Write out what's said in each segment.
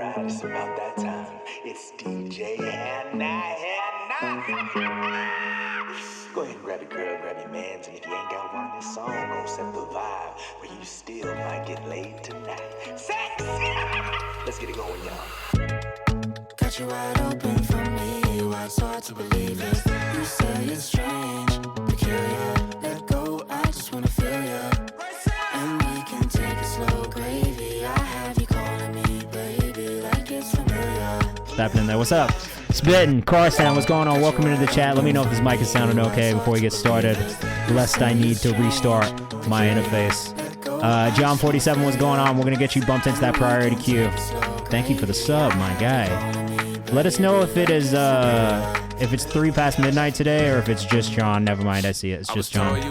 Alright, it's about that time. It's DJ Hannah. Go ahead and grab your girl, grab your mans, and if you ain't got one, this song gon' set the vibe where you still might get laid tonight. Sex! Let's get it going, y'all. Got you wide open for me, why it's hard to believe it. You say it's strange, peculiar, let go, I just wanna feel ya. And we can take it slow, gravy. I have you calling me baby, like it's familiar. What's happening there? What's up? Spittin', Carson, what's going on? Welcome into the chat. Let me know if this mic is sounding okay before we get started, lest I need to restart my interface. John 47, what's going on? We're gonna get you bumped into that priority queue. Thank you for the sub, my guy. Let us know if it is if it's 3 past midnight today or if it's just John. Never mind, I see it. It's just John.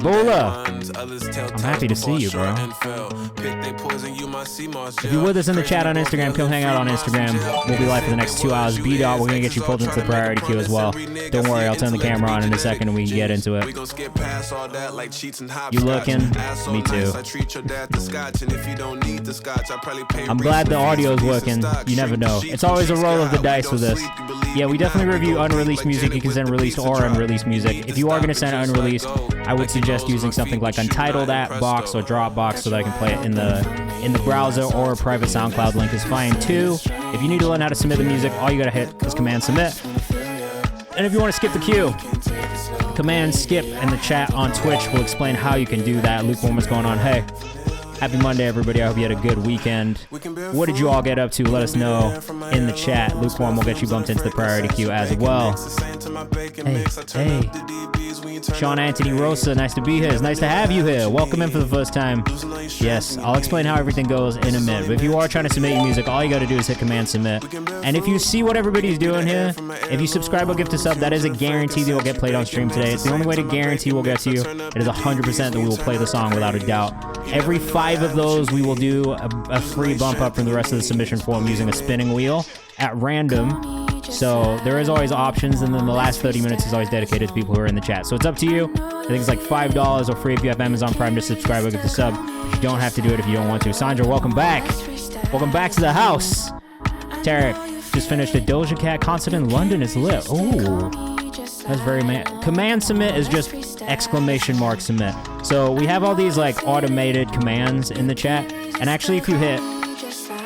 Bola! I'm happy to see you, bro. If you're with us in the chat on Instagram, come hang out on Instagram. We'll be live for the next 2 hours. B-Dot, we're going to get you pulled into the priority queue as well. Don't worry, I'll turn the camera on in a second and we can get into it. You looking? Me too. I'm glad the audio is working. You never know. It's always a roll of the dice with this. Yeah, we definitely review unreleased music. You can send released or unreleased music. If you are going to send unreleased, I would suggest using something like Untitled app box or Dropbox so that I can play it in the browser, or a private SoundCloud link is fine too. If you need to learn how to submit the music, all you gotta hit is Command Submit. And if you want to skip the queue, Command Skip in the chat on Twitch will explain how you can do that. Lukewarm, what's going on? Hey. Happy Monday, everybody. I hope you had a good weekend. What did you all get up to? Let us know in the chat. Lukewarm will get you bumped into the priority queue as well. Hey. Sean Anthony Rosa, nice to be here. It's nice to have you here. Welcome in for the first time. Yes, I'll explain how everything goes in a minute. But if you are trying to submit your music, all you got to do is hit Command Submit. And if you see what everybody's doing here, if you subscribe or gift a sub, that is a guarantee that will get played on stream today. It's the only way to guarantee we'll get to you. It is 100% that we will play the song without a doubt. Every 5 of those, we will do a free bump up from the rest of the submission form using a spinning wheel at random. So there is always options, and then the last 30 minutes is always dedicated to people who are in the chat. So it's up to you. I think it's like $5 or free if you have Amazon Prime to subscribe or get the sub. But you don't have to do it if you don't want to. Sandra, welcome back. Welcome back to the house. Tarek just finished a Doja Cat concert in London. It's lit. Ooh. That's very Command Submit is just exclamation mark submit. So we have all these like automated commands in the chat, and actually if you hit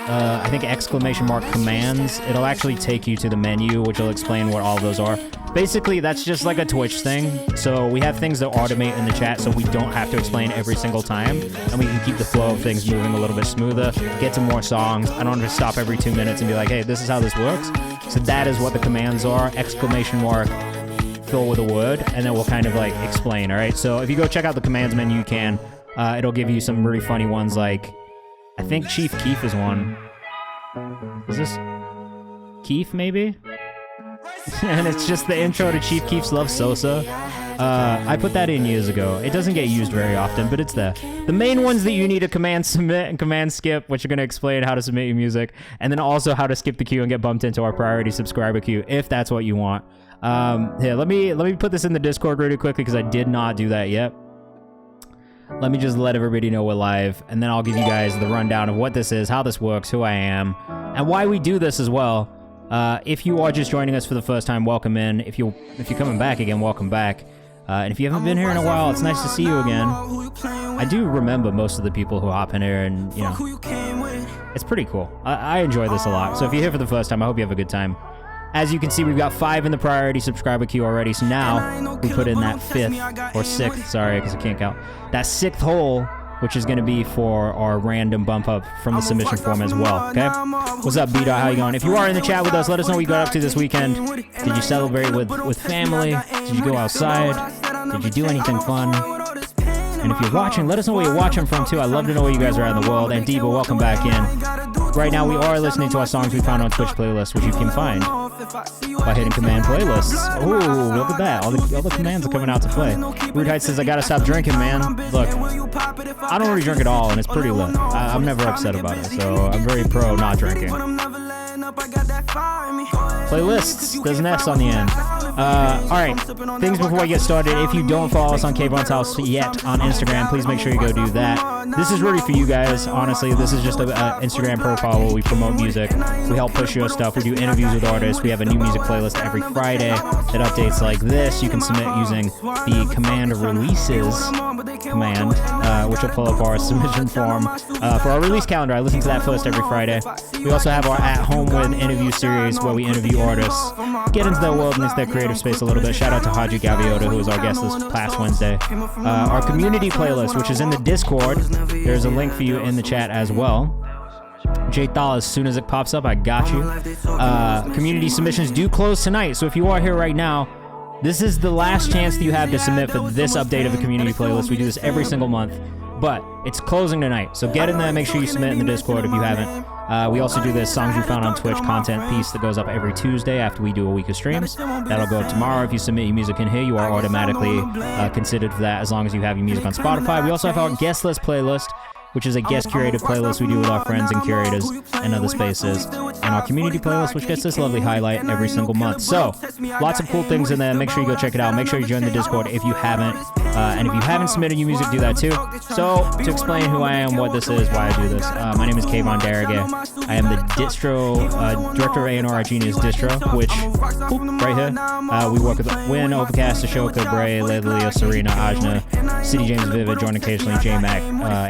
I think exclamation mark commands, it'll actually take you to the menu, which will explain what all of those are. Basically, that's just like a Twitch thing. So we have things that automate in the chat so we don't have to explain every single time, and we can keep the flow of things moving a little bit smoother, get to more songs. I don't have to stop every 2 minutes and be like, hey, this is how this works. So that is what the commands are, exclamation mark, fill with a word, and then we'll kind of like explain, all right? So if you go check out the commands menu, you can. It'll give you some really funny ones like, I think Chief Keef is one. Is this Keef, maybe? And it's just the intro to Chief Keef's Love Sosa. I put that in years ago. It doesn't get used very often, but it's there. The main ones that you need are Command Submit and Command Skip, which are going to explain how to submit your music, and then also how to skip the queue and get bumped into our priority subscriber queue, if that's what you want. Here, let me put this in the Discord really quickly because I did not do that yet. Let me just let everybody know we're live, and then I'll give you guys the rundown of what this is, how this works, who I am, and why we do this as well. If you are just joining us for the first time, welcome in. If you're coming back again, welcome back. And if you haven't been here in a while, it's nice to see you again. I do remember most of the people who hop in here, and you know, it's pretty cool. I enjoy this a lot. So if you're here for the first time, I hope you have a good time. As you can see, we've got 5 in the priority subscriber queue already, so now we put in that 5th, or 6th, sorry, because I can't count, that 6th hole, which is going to be for our random bump up from the submission form as well, okay? What's up, B-Dot? How you going? If you are in the chat with us, let us know what you got up to this weekend. Did you celebrate with family? Did you go outside? Did you do anything fun? And if you're watching, let us know where you're watching from, too. I'd love to know where you guys are at in the world. And Diva, welcome back in. Right now, we are listening to our songs we found on Twitch playlist, which you can find by hitting command playlists. Ooh, look at that. All the commands are coming out to play. Rude Heights says, I gotta stop drinking, man. Look, I don't really drink at all, and it's pretty lit. I'm never upset about it, so I'm very pro not drinking. Playlists. There's an S on the end. All right. Things before we get started. If you don't follow us on Kayvan's House yet on Instagram, please make sure you go do that. This is really for you guys. Honestly, this is just an Instagram profile where we promote music. We help push your stuff. We do interviews with artists. We have a new music playlist every Friday that updates like this. You can submit using the command releases command, which will pull up our submission form for our release calendar. I listen to that first every Friday. We also have our At Home With interview series where we interview artists, get into their world and into their creative space a little bit. Shout out to Haji Gaviota, who was our guest this past Wednesday. Our community playlist, which is in the Discord. There's a link for you in the chat as well. J-Thal, as soon as it pops up, I got you. Community submissions do close tonight, so if you are here right now, this is the last chance that you have to submit for this update of the community playlist. We do this every single month, but it's closing tonight, so get in there. Make sure you submit in the Discord if you haven't. We also do this Songs You Found on Twitch content piece that goes up every Tuesday after we do a week of streams. That'll go up tomorrow. If you submit your music in here, you are automatically considered for that as long as you have your music on Spotify. We also have our guest list playlist, which is a guest curated playlist we do with our friends and curators and other spaces, and our community playlist, which gets this lovely highlight every single month. So, lots of cool things in there. Make sure you go check it out. Make sure you join the Discord if you haven't. And if you haven't submitted your music, do that too. So, to explain who I am, what this is, why I do this, my name is KayvanMD. I am the director of A&R at Genius Distro, which, right here, we work with Win, Overcast, Ashoka, Bray, Leo, Serena, Ajna, City James Vivid, join occasionally, J-Mac,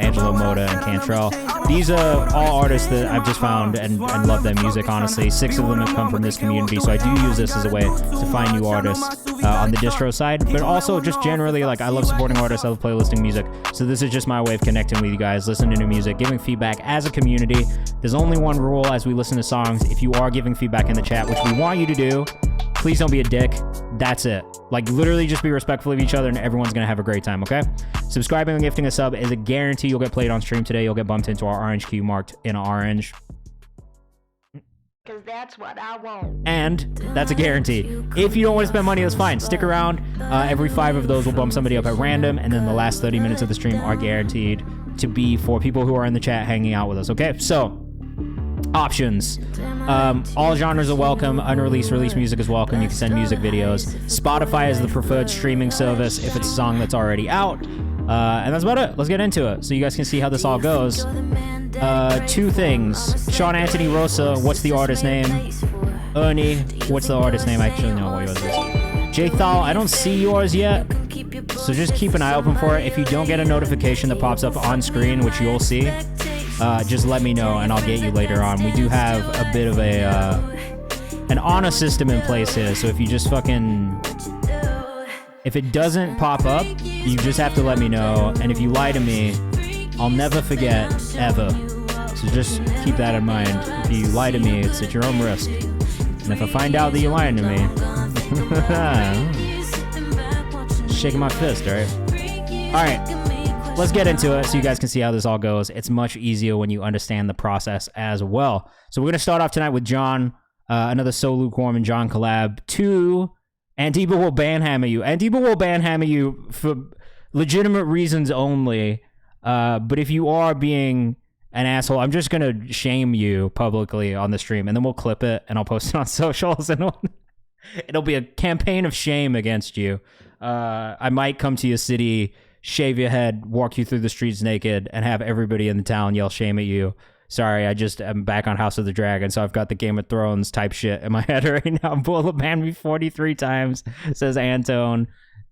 Angelo Mo, and Cantrell. These are all artists that I've just found and love their music, honestly. 6 of them have come from this community, so I do use this as a way to find new artists on the distro side, but also just generally, like, I love supporting artists, I love playlisting music, so this is just my way of connecting with you guys, listening to music, giving feedback as a community. There's only one rule as we listen to songs. If you are giving feedback in the chat, which we want you to do, please don't be a dick. That's it. Like, literally just be respectful of each other and everyone's gonna have a great time, okay? Subscribing and gifting a sub is a guarantee you'll get played on stream today. You'll get bumped into our orange queue marked in orange. Because that's what I want. And that's a guarantee. If you don't want to spend money, that's fine. Stick around. Every 5 of those will bump somebody up at random, and then the last 30 minutes of the stream are guaranteed to be for people who are in the chat hanging out with us, okay? So, options. All genres are welcome. Unreleased, released music is welcome. You can send music videos. Spotify is the preferred streaming service if it's a song that's already out. And that's about it. Let's get into it so you guys can see how this all goes. 2 things. Sean Anthony Rosa, what's the artist name? Ernie, what's the artist name? I actually know what yours is. J-Thal, I don't see yours yet, so just keep an eye open for it. If you don't get a notification that pops up on screen, which you'll see, just let me know and I'll get you later on. We do have a bit of an honor system in place here, so if you just if it doesn't pop up, you just have to let me know, and if you lie to me, I'll never forget, ever. So just keep that in mind. If you lie to me, it's at your own risk. And if I find out that you're lying to me, shaking my fist, alright? Alright, let's get into it so you guys can see how this all goes. It's much easier when you understand the process as well. So we're going to start off tonight with John, another So Lukewarm and John collab. 2, Antiba will banhammer you. Antiba will banhammer you for legitimate reasons only. But if you are being an asshole, I'm just going to shame you publicly on the stream, and then we'll clip it and I'll post it on socials, and it'll be a campaign of shame against you. I might come to your city, shave your head, walk you through the streets naked, and have everybody in the town yell shame at you. Sorry, I'm back on House of the Dragon, so I've got the Game of Thrones type shit in my head right now. Bulla banned me 43 times, says Antone.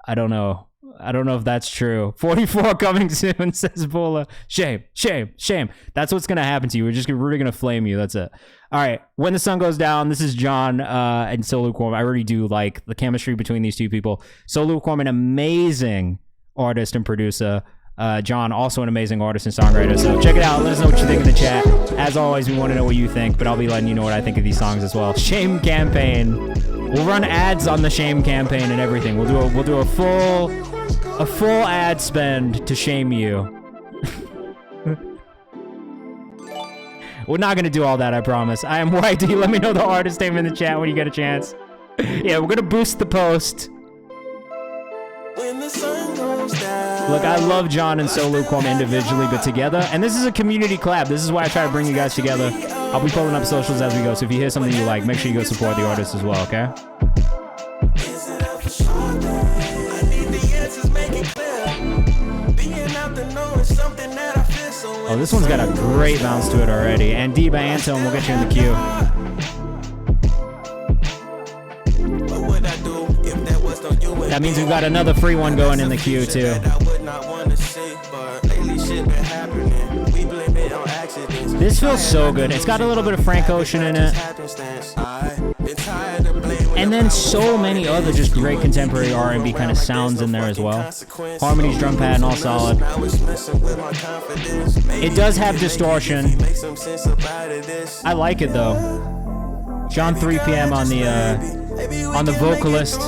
I don't know if that's true. 44 coming soon, says Bulla. Shame, shame, shame. That's what's going to happen to you. We're really going to flame you. That's it. All right. When the Sun Goes Down, this is John and So Lukewarm. I really do like the chemistry between these 2 people. So Lukewarm, an amazing artist and producer. John, also an amazing artist and songwriter. So check it out. Let us know what you think in the chat. As always, we want to know what you think, but I'll be letting you know what I think of these songs as well. Shame campaign. We'll run ads on the shame campaign and everything. We'll do a full ad spend to shame you. We're not gonna do all that, I promise. I am YD. Let me know the artist name in the chat when you get a chance. Yeah, we're gonna boost the post. When the sun goes down. Look, I love John and So Lukewarm individually, but together, and this is a community collab. This is why I try to bring you guys together. I'll be pulling up socials as we go, so if you hear something you like, make sure you go support the artist as well, okay? Oh, this one's got a great bounce to it already. And D by Antone will get you in the queue. That means we've got another free one going in the queue too. This feels so good. It's got a little bit of Frank Ocean in it. And then so many other just great contemporary R&B kind of sounds in there as well. Harmonies, drum pattern, all solid. It does have distortion. I like it though. John 3 p.m. on the vocalist.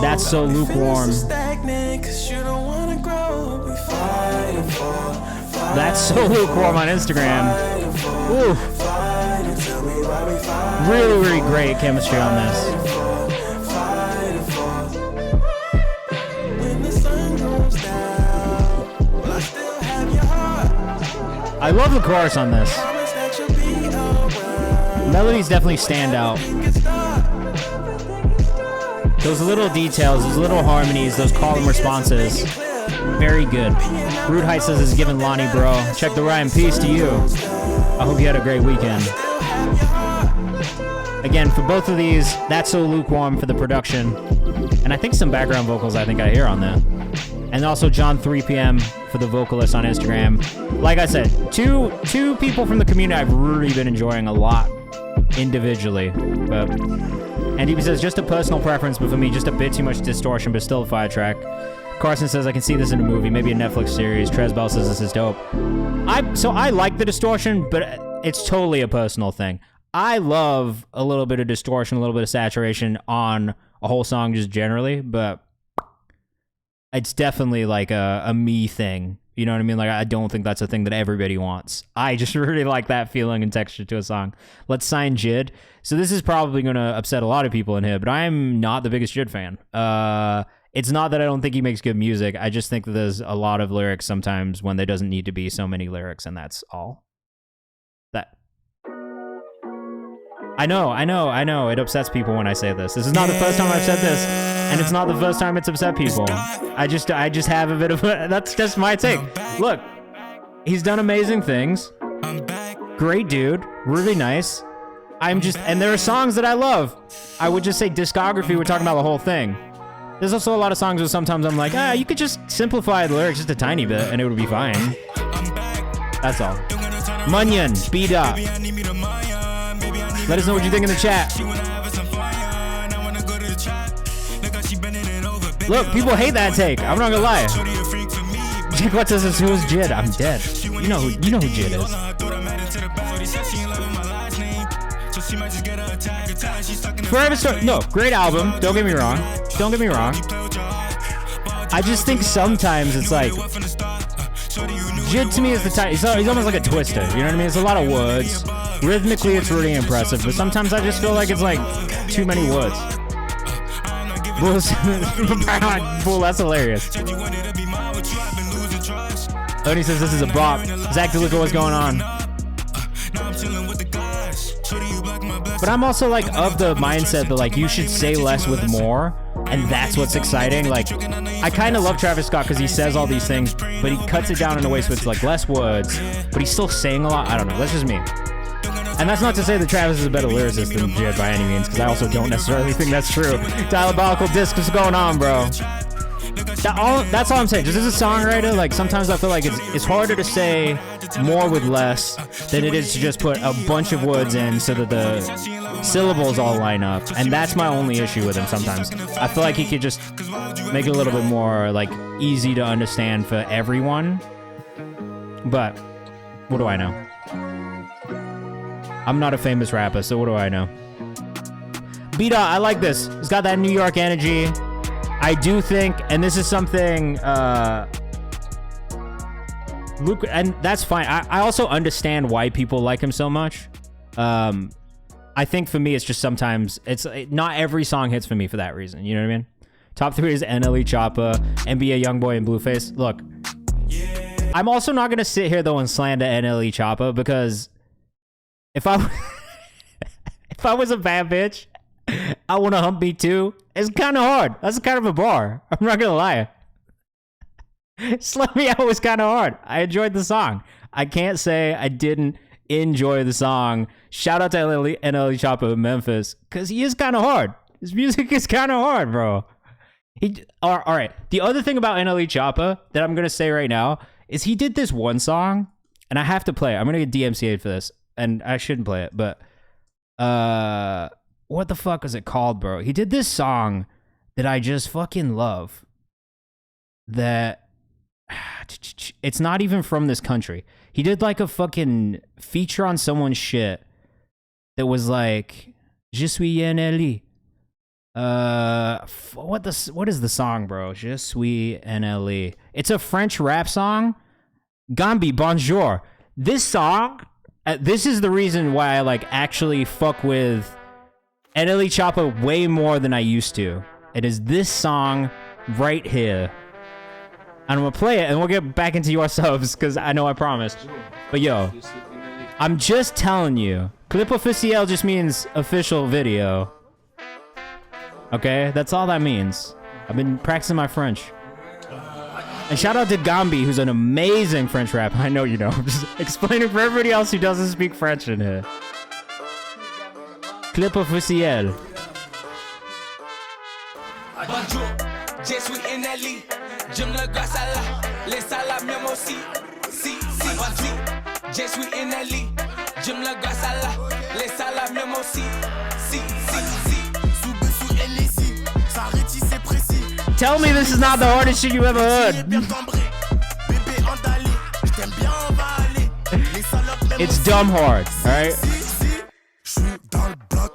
That's so lukewarm. That's so lukewarm on Instagram. Ooh. Really, really great chemistry on this. I love the chorus on this. Melodies definitely stand out. Those little details, those little harmonies, those call and responses. Very good. Rude Height says it's giving Lonnie, bro. Check the rhyme. Peace to you. I hope you had a great weekend. Again, for both of these, that's so lukewarm for the production. And I think some background vocals I think I hear on that. And also John 3 p.m. for the vocalist on Instagram. Like I said, two people from the community I've really been enjoying a lot individually. But and he says, just a personal preference, but for me, just a bit too much distortion, but still a fire track. Carson says, I can see this in a movie, maybe a Netflix series. Tresbell says this is dope. So I like the distortion, but it's totally a personal thing. I love a little bit of distortion, a little bit of saturation on a whole song just generally, but it's definitely like a me thing. You know what I mean? Like, I don't think that's a thing that everybody wants. I just really like that feeling and texture to a song. Let's sign Jid. So this is probably going to upset a lot of people in here, but I'm not the biggest Jid fan. It's not that I don't think he makes good music. I just think that there's a lot of lyrics sometimes when there doesn't need to be so many lyrics, and that's all. That. I know. It upsets people when I say this. This is not the first time I've said this, and it's not the first time it's upset people. I just have a bit of that's just my take. Look, he's done amazing things. Great dude, really nice. And there are songs that I love. I would just say discography, we're talking about the whole thing. There's also a lot of songs where sometimes I'm like, you could just simplify the lyrics just a tiny bit and it would be fine. That's all. Munyon, B-Dot. Let us know what you think in the chat. Look, people hate that take. I'm not gonna lie. Jake, what says this? Who's Jid? I'm dead. You know who Jid is. Forever Story. No, great album. Don't get me wrong. I just think sometimes it's like Jid to me is the type. He's almost like a twister. You know what I mean? It's a lot of words. Rhythmically, it's really impressive, but sometimes I just feel like it's like too many words. Bull, that's hilarious. Odie says this is a bop. Zach DeLuca, what's going on? But I'm also like of the mindset that like you should say less with more, and that's what's exciting. Like, I kind of love Travis Scott because he says all these things, but he cuts it down in a way so it's like less words, but he's still saying a lot. I don't know. That's just me. And that's not to say that Travis is a better lyricist than Jid by any means, because I also don't necessarily think that's true. Diabolical Disc, what's going on, bro? That's all I'm saying. Just as a songwriter, like sometimes I feel like it's harder to say more with less than it is to just put a bunch of words in so that the syllables all line up. And that's my only issue with him sometimes. I feel like he could just make it a little bit more like easy to understand for everyone. But what do I know? I'm not a famous rapper, so what do I know? B-Dot, I like this. It's got that New York energy. I do think, and this is something, Luke, and that's fine. I also understand why people like him so much. I think for me, it's just sometimes, not every song hits for me for that reason. You know what I mean? Top 3 is NLE Choppa, NBA Youngboy, and Blueface. Look, I'm also not gonna sit here though and slander NLE Choppa because if I if I was a bad bitch, I want to hump me too. It's kind of hard. That's kind of a bar. I'm not gonna lie. Slut Me Out was kind of hard. I enjoyed the song. I can't say I didn't enjoy the song. Shout out to NLE Choppa in Memphis because he is kind of hard. His music is kind of hard, bro. All right. The other thing about NLE Choppa that I'm gonna say right now is he did this one song, and I have to play it. I'm gonna get DMCA'd for this, and I shouldn't play it, but what the fuck was it called, bro? He did this song that I just fucking love. That it's not even from this country. He did like a fucking feature on someone's shit that was like Je suis NLE. What is the song, bro? Je suis NLE. It's a French rap song. Gambi, bonjour. This song, this is the reason why I like actually fuck with NLE Choppa way more than I used to. It is this song right here. And I'm gonna play it and we'll get back into your subs because I know I promised. But yo, I'm just telling you, clip officiel just means official video. Okay, that's all that means. I've been practicing my French. And shout out to Gambi, who's an amazing French rapper. I know you know. I'm just explaining for everybody else who doesn't speak French in here. Clip officiel. Bonjour, je suis NLE. J'aime le gars sala, les salas même aussi. Si, vas-y. Je suis NLE. J'aime le gars sala, les salas même aussi. Si. Sous NLE, ça rétit c'est précis. Tell me this is not the hardest shit you ever heard. It's dumb hard, alright?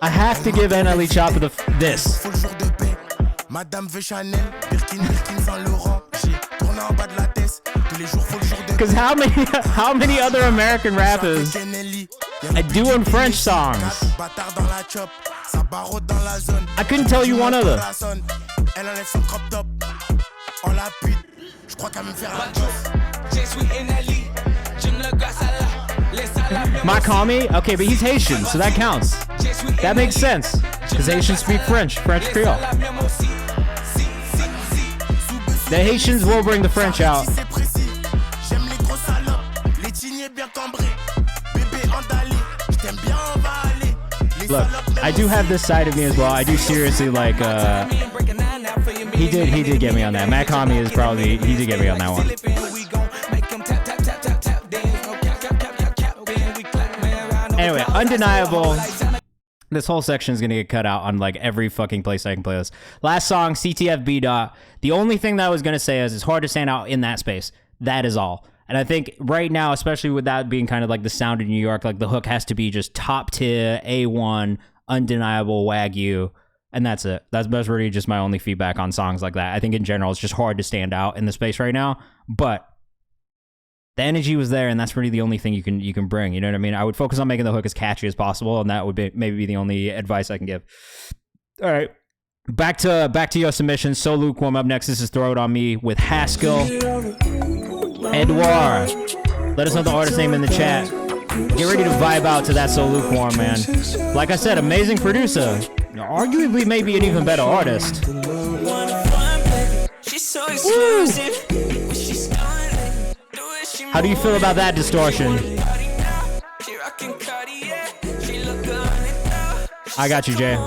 I have to give NLE Choppa this. Because how many other American rappers are doing French songs? I couldn't tell you one other. My Kami? Okay, but he's Haitian, so that counts. That makes sense. Because Haitians speak French Creole. The Haitians will bring the French out. Look, I do have this side of me as well. I do seriously like, he did get me on that. Matt Kami is probably, he did get me on that one. Anyway, Undeniable. This whole section is going to get cut out on like every fucking place I can play this. Last song, CTFB dot. The only thing that I was going to say is it's hard to stand out in that space. That is all. And I think right now, especially with that being kind of like the sound of New York, like the hook has to be just top tier, A1, undeniable Wagyu. And that's it. That's really just my only feedback on songs like that. I think in general, it's just hard to stand out in the space right now. But the energy was there, and that's really the only thing you can bring. You know what I mean? I would focus on making the hook as catchy as possible, and that would be maybe the only advice I can give. All right, back to your submissions. So lukewarm up next. This is Throw It On Me with Haskell. Edouard, let us know the artist name in the chat. Get ready to vibe out to that So Lukewarm, man. Like I said, amazing producer. Arguably maybe an even better artist. Woo! How do you feel about that distortion? I got you, Jay.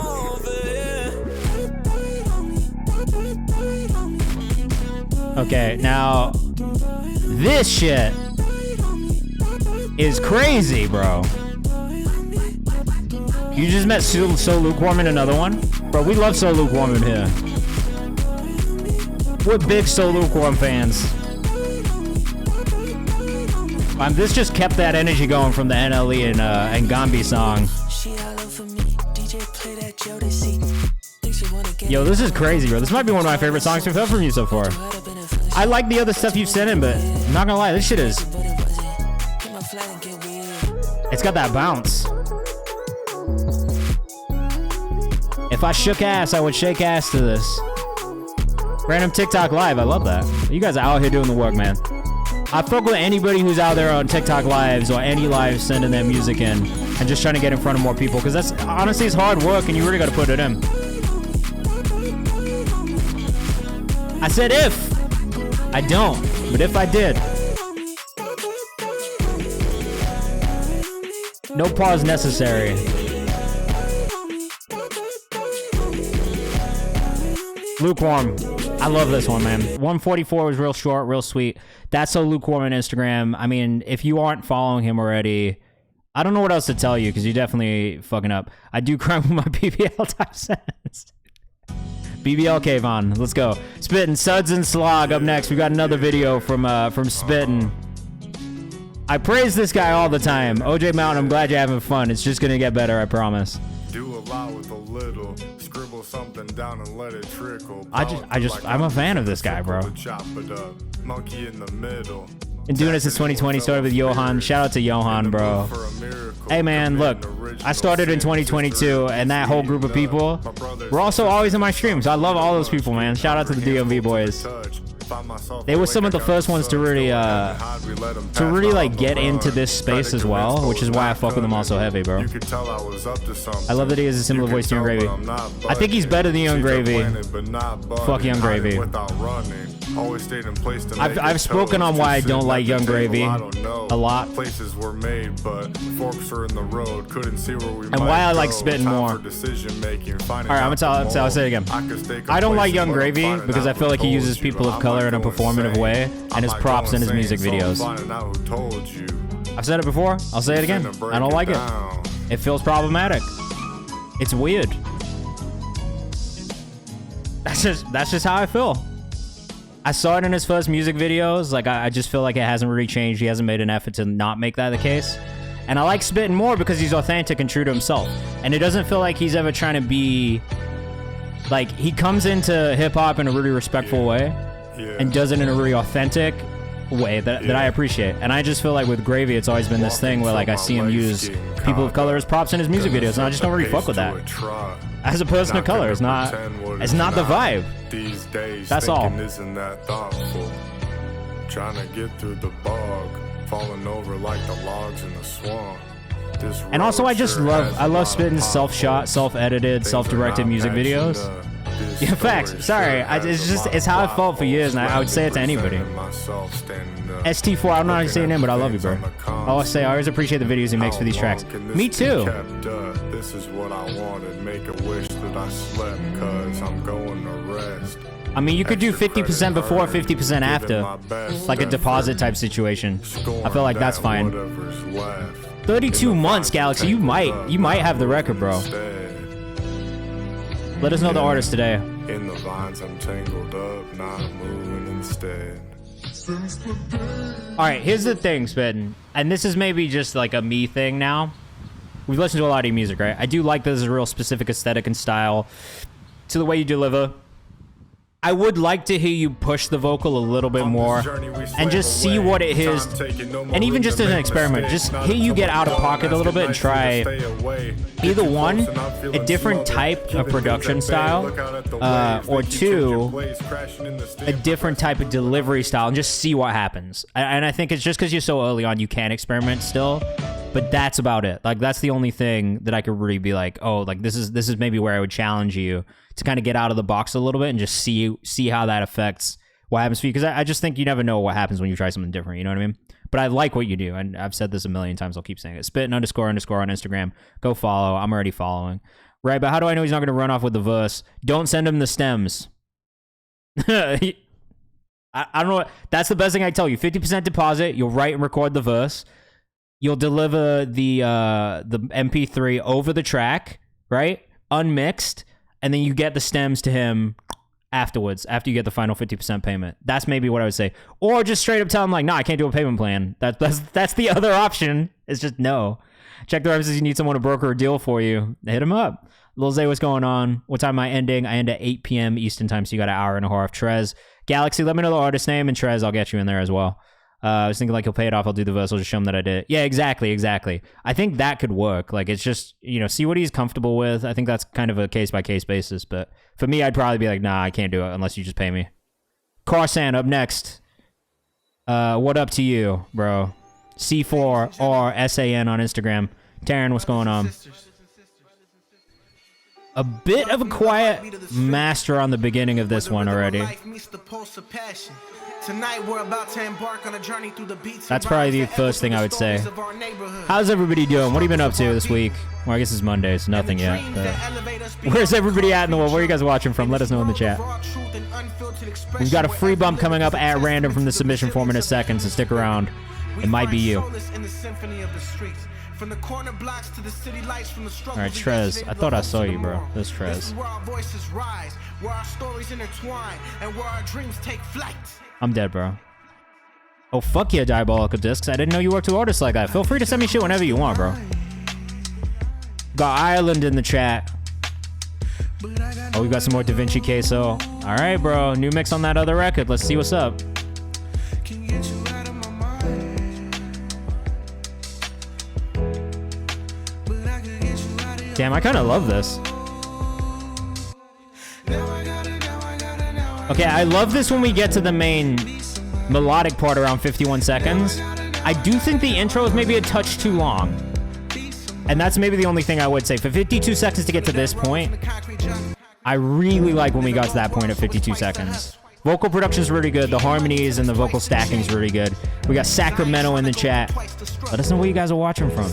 Okay, now this shit is crazy, bro. You just met So Lukewarm in another one? Bro, we love So Lukewarm in here. We're big So Lukewarm fans. This just kept that energy going from the NLE and Gambi song. Yo, this is crazy, bro. This might be one of my favorite songs we've heard from you so far. I like the other stuff you've sent in, but I'm not gonna lie, this shit is... It's got that bounce. If I shook ass, I would shake ass to this. Random TikTok live, I love that. You guys are out here doing the work, man. I fuck with anybody who's out there on TikTok lives or any lives sending their music in and just trying to get in front of more people, because that's honestly, it's hard work and you really got to put it in. I said if. I don't, but if I did. No pause necessary. Lukewarm. I love this one, man. 144 was real short, real sweet. That's so lukewarm on Instagram. I mean, if you aren't following him already, I don't know what else to tell you, because you're definitely fucking up. I do crime with my BBL type sentence. BBL Kayvan, let's go. Spittin', Suds and Slog up next. We got another video from Spittin'. I praise this guy all the time. OJ Mountain, I'm glad you're having fun. It's just gonna get better, I promise. Do a lot with a little. Scribble something down and let it trickle. I'm a fan of this guy, bro. Monkey in the middle. Been doing it since 2020. Started with Johan. Shout out to Johan, bro. Hey, man, look. I started in 2022, and that whole group of people were also always in my streams. I love all those people, man. Shout out to the DMV boys. They were some of the first ones to really like get into this space as well, which is why I fuck with them all so heavy, bro. I love that he has a similar voice to Young Gravy. I think he's better than Young Gravy. Fuck Young Gravy. I've spoken on why I don't like Young Gravy a lot. Places were made, but forks are in the road. Couldn't see where we and why I like Spittin' more. All right, I'm gonna I'll say it again. I don't like Young Gravy because I feel like he uses people of color in a performative way and his props in his music videos. I've said it before. I'll say it again. I don't like it. It feels problematic. It's weird. That's just how I feel. I saw it in his first music videos. Like, I just feel like it hasn't really changed. He hasn't made an effort to not make that the case. And I like Spittin' more because he's authentic and true to himself. And it doesn't feel like he's ever trying to be... Like, he comes into hip-hop in a really respectful way and does it in a really authentic way that I appreciate. And I just feel like with Gravy, it's always been this thing where, like, I see him use people of color as props in his music videos, and I just don't really fuck with that. As a person of color, it's not the vibe. These days, that's all. Isn't that thoughtful? Trying to get through the bog, falling over like the logs in the swamp. And also, I love Spittin's self-shot, self-edited, self-directed music videos. Yeah, facts. Sorry, it's how I felt for years, and I would say it to anybody. ST4, I don't know how to say your name, but I love you, bro. I always appreciate the videos he makes for these tracks. Me too. This is what I wanted. Make a wish that I slept, cause I'm going to rest. I mean, you could do 50% before, 50% after, like a deposit type situation. I feel like that's fine. 32 months, Galaxy. You might have the record, bro. Let us know the artist today. In the vines, I'm tangled up, not moving instead. All right, here's the thing, Spittin', and this is maybe just like a me thing now. We've listened to a lot of your music, right? I do like there's a real specific aesthetic and style to the way you deliver. I would like to hear you push the vocal a little bit more and just see what it is. And even just as an experiment, just hear you get out of pocket a little bit and try either one, a different type of production style, or two, a different type of delivery style, and just see what happens. And I think it's just because you're so early on, you can experiment still. But that's about it. Like, that's the only thing that I could really be like, oh, like this is maybe where I would challenge you to kind of get out of the box a little bit and just see how that affects what happens for you. Because I just think you never know what happens when you try something different. You know what I mean? But I like what you do, and I've said this a million times. I'll keep saying it. Spittin_ _ on Instagram. Go follow. I'm already following. Right, but how do I know he's not going to run off with the verse? Don't send him the stems. I don't know. That's the best thing I tell you. 50% deposit. You'll write and record the verse. You'll deliver the MP3 over the track, right? Unmixed, and then you get the stems to him afterwards, after you get the final 50% payment. That's maybe what I would say. Or just straight up tell him, like, no, I can't do a payment plan. That's the other option. It's just no. Check the references. You need someone to broker a deal for you. Hit him up. Lil Zay, what's going on? What time am I ending? I end at 8 p.m. Eastern time, so you got an hour and a half. Trez. Galaxy, let me know the artist name, and Trez, I'll get you in there as well. I was thinking, like, he'll pay it off. I'll do the verse. I'll just show him that I did it. Yeah, exactly. I think that could work. Like, it's just, see what he's comfortable with. I think that's kind of a case-by-case basis. But for me, I'd probably be like, nah, I can't do it unless you just pay me. Carsan up next. What up to you, bro? C4RSAN on Instagram. Taryn, what's going on? A bit of a quiet master on the beginning of this one already. Tonight we're about to embark on a journey through the beats. That's probably the first thing I would say. How's everybody doing? What have you been up to this week? Well, I guess it's Monday, so nothing yet. Where's everybody at in the world? Where are you guys watching from? Let us know in the chat. We've got a free bump coming up at random from the submission form in a second, so stick around. It might be you. All right, Trez. I thought I saw you, bro. This Trez. I'm dead, bro. Oh, fuck yeah, Diabolical Discs. I didn't know you worked with artists like that. Feel free to send me shit whenever you want, bro. Got Ireland in the chat. Oh, we got some more Da Vinci Queso. All right, bro. New mix on that other record. Let's see what's up. Damn, I kind of love this. Okay, I love this when we get to the main melodic part around 51 seconds. I do think the intro is maybe a touch too long. And that's maybe the only thing I would say. For 52 seconds to get to this point, I really like when we got to that point at 52 seconds. Vocal production is really good. The harmonies and the vocal stacking is really good. We got Sacramento in the chat. Let us know where you guys are watching from.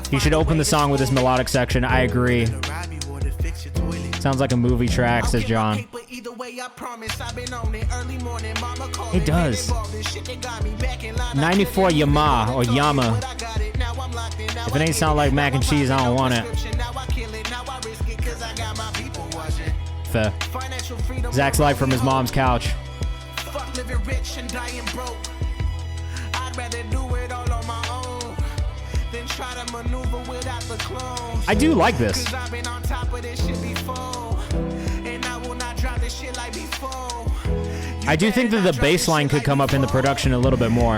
You should open the song with this melodic section. I agree. Sounds like a movie track, says John. It does. 94 Yama or Yama. If it ain't sound like mac and cheese, I don't want it. Fair. Zach's life from his mom's couch. I do like this. I do think that the bass line could come up in the production a little bit more.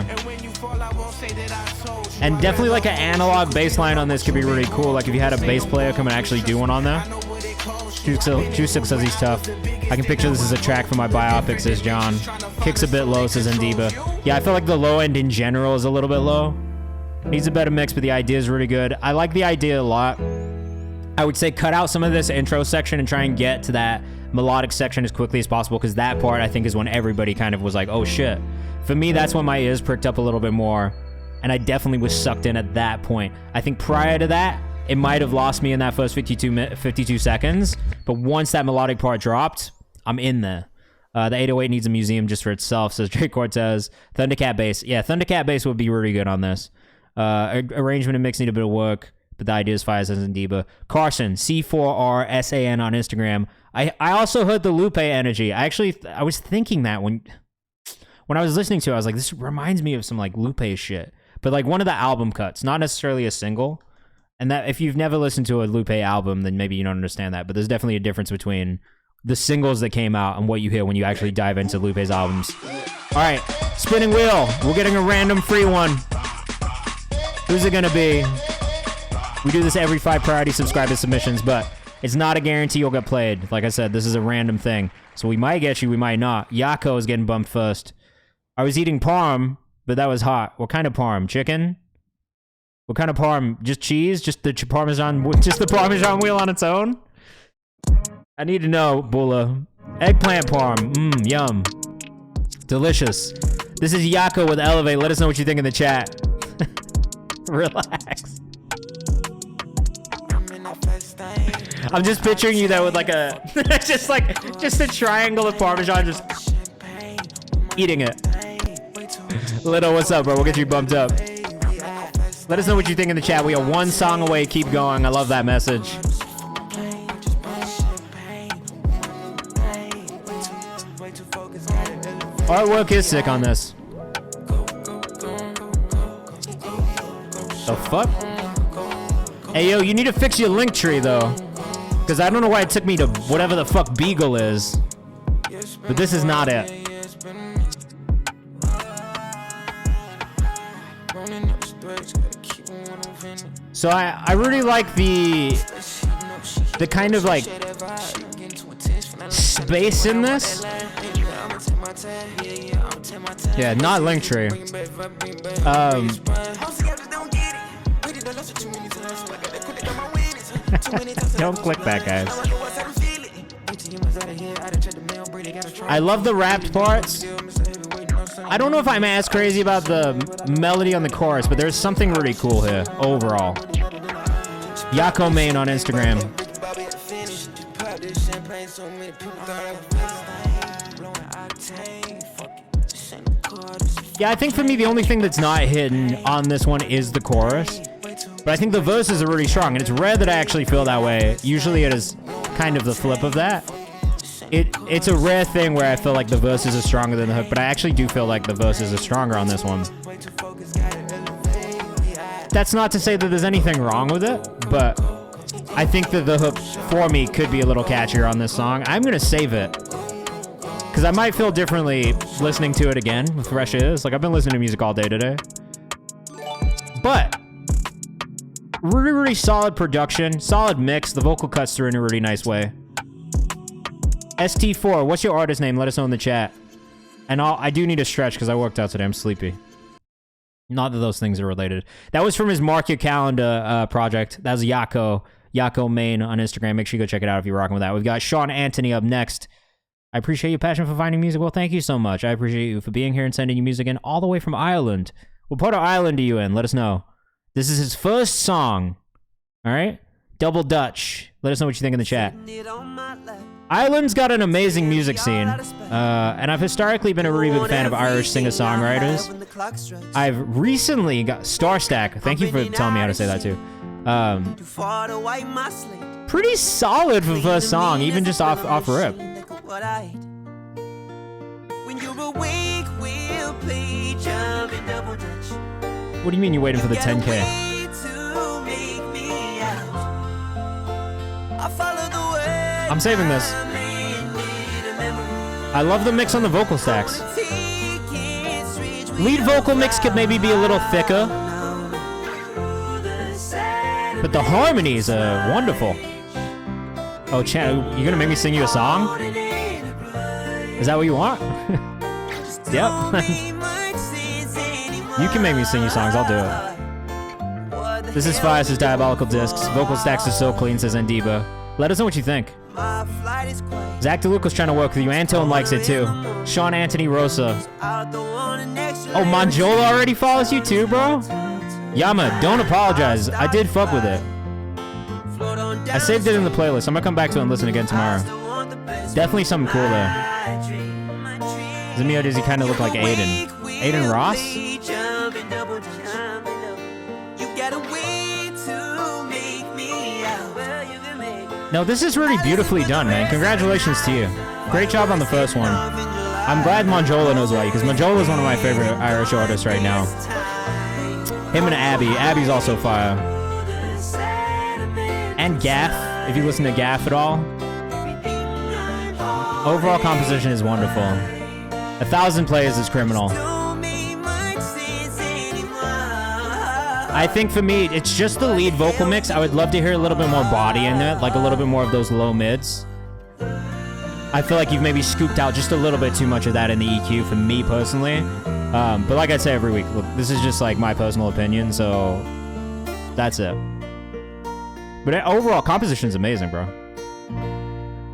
And definitely like an analog bass line on this could be really cool. Like if you had a bass player come and actually do one on there. Juice says he's tough. I can picture this as a track for my biopic, says John. Kicks a bit low, says Ndiba. Yeah, I feel like the low end in general is a little bit low. Needs a better mix, but the idea is really good. I like the idea a lot. I would say cut out some of this intro section and try and get to that melodic section as quickly as possible, because that part, I think, is when everybody kind of was like, oh shit. For me, that's when my ears perked up a little bit more, and I definitely was sucked in at that point. I think prior to that, it might have lost me in that first 52 seconds, but once that melodic part dropped, I'm in there. The 808 needs a museum just for itself, says Jay Cortez. Thundercat bass. Yeah, Thundercat bass would be really good on this. Arrangement and mix need a bit of work, but the idea is fire, says Ndiba. Carson, C4RSAN on Instagram. I also heard the Lupe energy. I was thinking that when I was listening to it, I was like, this reminds me of some like Lupe shit. But like one of the album cuts, not necessarily a single. And that if you've never listened to a Lupe album, then maybe you don't understand that. But there's definitely a difference between the singles that came out and what you hear when you actually dive into Lupe's albums. All right, spinning wheel. We're getting a random free one. Who's it gonna be? We do this every 5 priority subscriber submissions, but it's not a guarantee you'll get played. Like I said, this is a random thing. So we might get you, we might not. Yako is getting bumped first. I was eating parm, but that was hot. What kind of parm? Chicken? What kind of parm? Just cheese? Just the Parmesan wheel on its own? I need to know, Bula. Eggplant parm. Yum. Delicious. This is Yako with Elevate. Let us know what you think in the chat. Relax. I'm just picturing you there with like a just a triangle of Parmesan, just eating it. Little, what's up, bro? We'll get you bumped up. Let us know what you think in the chat. We are 1 song away. Keep going. I love that message. Artwork is sick on this. The fuck? Hey, yo, you need to fix your link tree, though. Because I don't know why it took me to whatever the fuck Beagle is. But this is not it. So I really like the kind of like space in this. Yeah, not Linktree. Don't click that, guys. I love the rapped parts. I don't know if I'm as crazy about the melody on the chorus, but there's something really cool here overall. Yako Main on Instagram. Yeah, I think for me, the only thing that's not hidden on this one is the chorus. But I think the verses are really strong, and it's rare that I actually feel that way. Usually it is kind of the flip of that. It's a rare thing where I feel like the verses are stronger than the hook, but I actually do feel like the verses are stronger on this one. That's not to say that there's anything wrong with it, but I think that the hook, for me, could be a little catchier on this song. I'm going to save it, because I might feel differently listening to it again with fresh ears. Like, I've been listening to music all day today. But really, really solid production, solid mix. The vocal cuts through in a really nice way. ST4, what's your artist name? Let us know in the chat. And I do need a stretch because I worked out today. I'm sleepy. Not that those things are related. That was from his Mark Your Calendar project. That was Yako Main on Instagram. Make sure you go check it out if you're rocking with that. We've got Sean Anthony up next. I appreciate your passion for finding music. Well, thank you so much. I appreciate you for being here and sending you music in all the way from Ireland. What part of Ireland are you in? Let us know. This is his first song. All right? Double Dutch. Let us know what you think in the chat. Ireland's got an amazing music scene, and I've historically been a really big fan of Irish singer-songwriters. I've recently got Starstack. Thank you for telling me how to say that too. Pretty solid for the first song, even just off rip. What do you mean you're waiting for the 10K? I'm saving this. I love the mix on the vocal stacks. Lead vocal mix could maybe be a little thicker, but the harmonies are wonderful. Oh, Chan, you're gonna make me sing you a song? Is that what you want? Yep. You can make me sing you songs, I'll do it. This is Fire, says Diabolical Discs. Vocal stacks are so clean, says Ndiba. Let us know what you think. Zach DeLuca's trying to work with you. Antone likes it too. Sean Anthony Rosa. Oh, Manjola already follows you too, bro? Yama, don't apologize. I did fuck with it. I saved it in the playlist. I'm gonna come back to it and listen again tomorrow. Definitely something cool there. Zamio, does he kind of look like Aiden? Aiden Ross? No, this is really beautifully done, man. Congratulations to you. Great job on the first one. I'm glad Manjola knows about you, because Manjola is one of my favorite Irish artists right now. Him and Abby. Abby's also fire. And Gaff, if you listen to Gaff at all. Overall composition is wonderful. 1,000 plays is criminal. I think for me, it's just the lead vocal mix. I would love to hear a little bit more body in it, like a little bit more of those low mids. I feel like you've maybe scooped out just a little bit too much of that in the EQ for me personally. But like I say every week, look, this is just like my personal opinion, so that's it. But overall, composition is amazing, bro.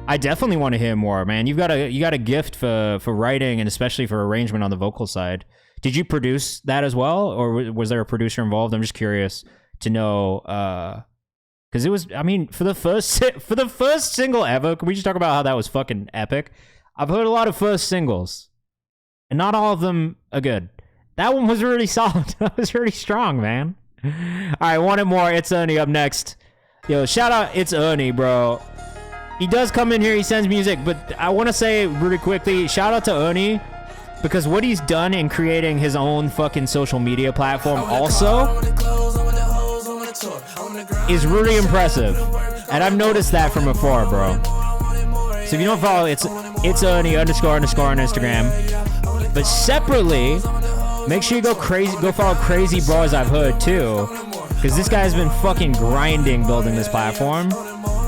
I definitely want to hear more, man. You got a gift for writing and especially for arrangement on the vocal side. Did you produce that as well, or was there a producer involved? I'm just curious to know, because it was. I mean, for the first single ever, can we just talk about how that was fucking epic? I've heard a lot of first singles, and not all of them are good. That one was really solid. That was really strong, man. All right, wanted more. It's Ernie up next. Yo, shout out, It's Ernie, bro. He does come in here. He sends music, but I want to say really quickly, shout out to Ernie. Because what he's done in creating his own fucking social media platform also is really impressive. And I've noticed that from afar, bro. So if you don't follow, it's Ernie __ on Instagram. But separately, make sure you go follow Crazy Bros I've Heard too. Because this guy's been fucking grinding building this platform.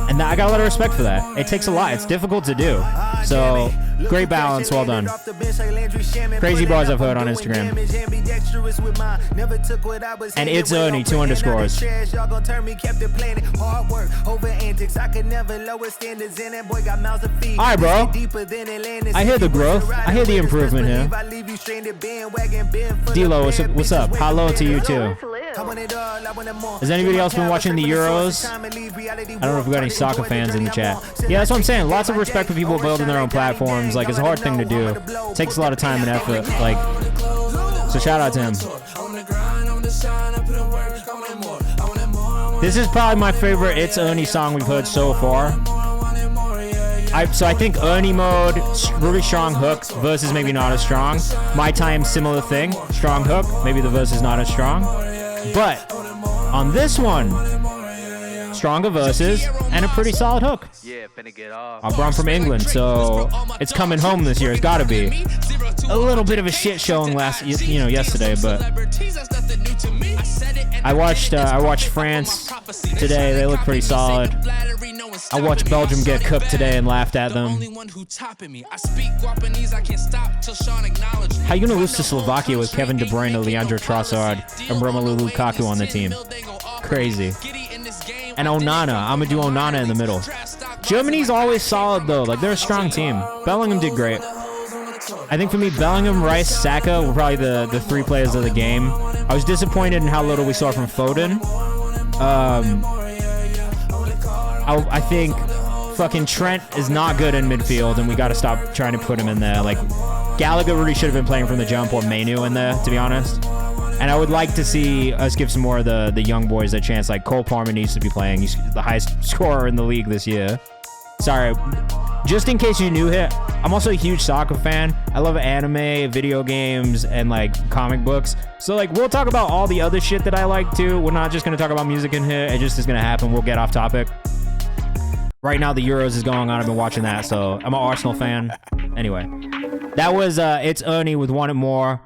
And I got a lot of respect for that. It takes a lot. It's difficult to do. So Great balance, well done. Crazy bars I've heard on Instagram. And it's Ernie, 2 underscores. Alright, bro. I hear the growth. I hear the improvement here. D-Lo, what's up? Hello to you too. Has anybody else been watching the Euros? I don't know if we got any soccer fans in the chat. Yeah, that's what I'm saying. Lots of respect for people building their own platforms. Like, it's a hard thing to do. It takes a lot of time and effort. Like, so shout out to him. This is probably my favorite It's Ernie song we've heard so far. So I think Ernie mode, really strong hook, verses maybe not as strong. My time, similar thing, strong hook, maybe the verse is not as strong. But on this one, stronger verses and a pretty solid hook. I brought him from England, so it's coming home this year. It's got to be. A little bit of a shit showing yesterday, but I watched France today. They look pretty solid. I watched Belgium get cooked today and laughed at them. How you gonna lose to Slovakia with Kevin De Bruyne, Leandro Trossard, and Romelu Lukaku on the team? Crazy. And Onana. I'm gonna do Onana in the middle. Germany's always solid though. Like, they're a strong team. Bellingham did great. I think for me, Bellingham, Rice, Saka were probably the 3 players of the game. I was disappointed in how little we saw from Foden. I think fucking Trent is not good in midfield, and we got to stop trying to put him in there. Like, Gallagher really should have been playing from the jump, or Mainu in there, to be honest. And I would like to see us give some more of the young boys a chance. Like, Cole Palmer needs to be playing. He's the highest scorer in the league this year. Sorry. Just in case you're new here, I'm also a huge soccer fan. I love anime, video games, and like comic books. So like, we'll talk about all the other shit that I like too. We're not just gonna talk about music in here. It just is gonna happen. We'll get off topic. Right now, the Euros is going on. I've been watching that, so I'm an Arsenal fan. Anyway, that was It's Ernie with Want It More.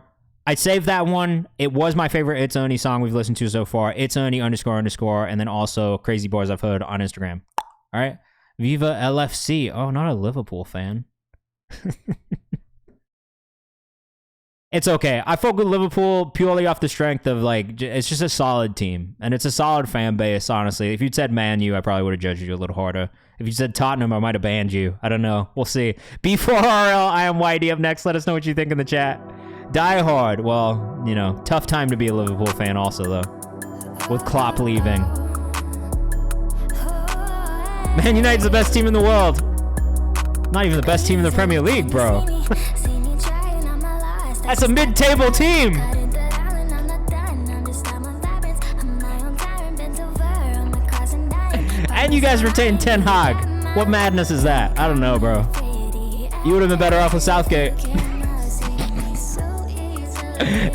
I saved that one. It was my favorite It's Ernie song we've listened to so far. It's Ernie __, and then also Crazy Bars I've heard on Instagram. All right. Viva LFC. Oh, not a Liverpool fan. It's okay. I fuck with Liverpool purely off the strength of, like, it's just a solid team. And it's a solid fan base, honestly. If you'd said Man U, I probably would have judged you a little harder. If you said Tottenham, I might have banned you. I don't know. We'll see. B4RL, I am YD up next. Let us know what you think in the chat. Die Hard. Well, you know, tough time to be a Liverpool fan also, though. With Klopp leaving. Man United's the best team in the world. Not even the best team in the Premier League, bro. That's a mid-table team. And you guys retained Ten Hag. What madness is that? I don't know, bro. You would have been better off with Southgate.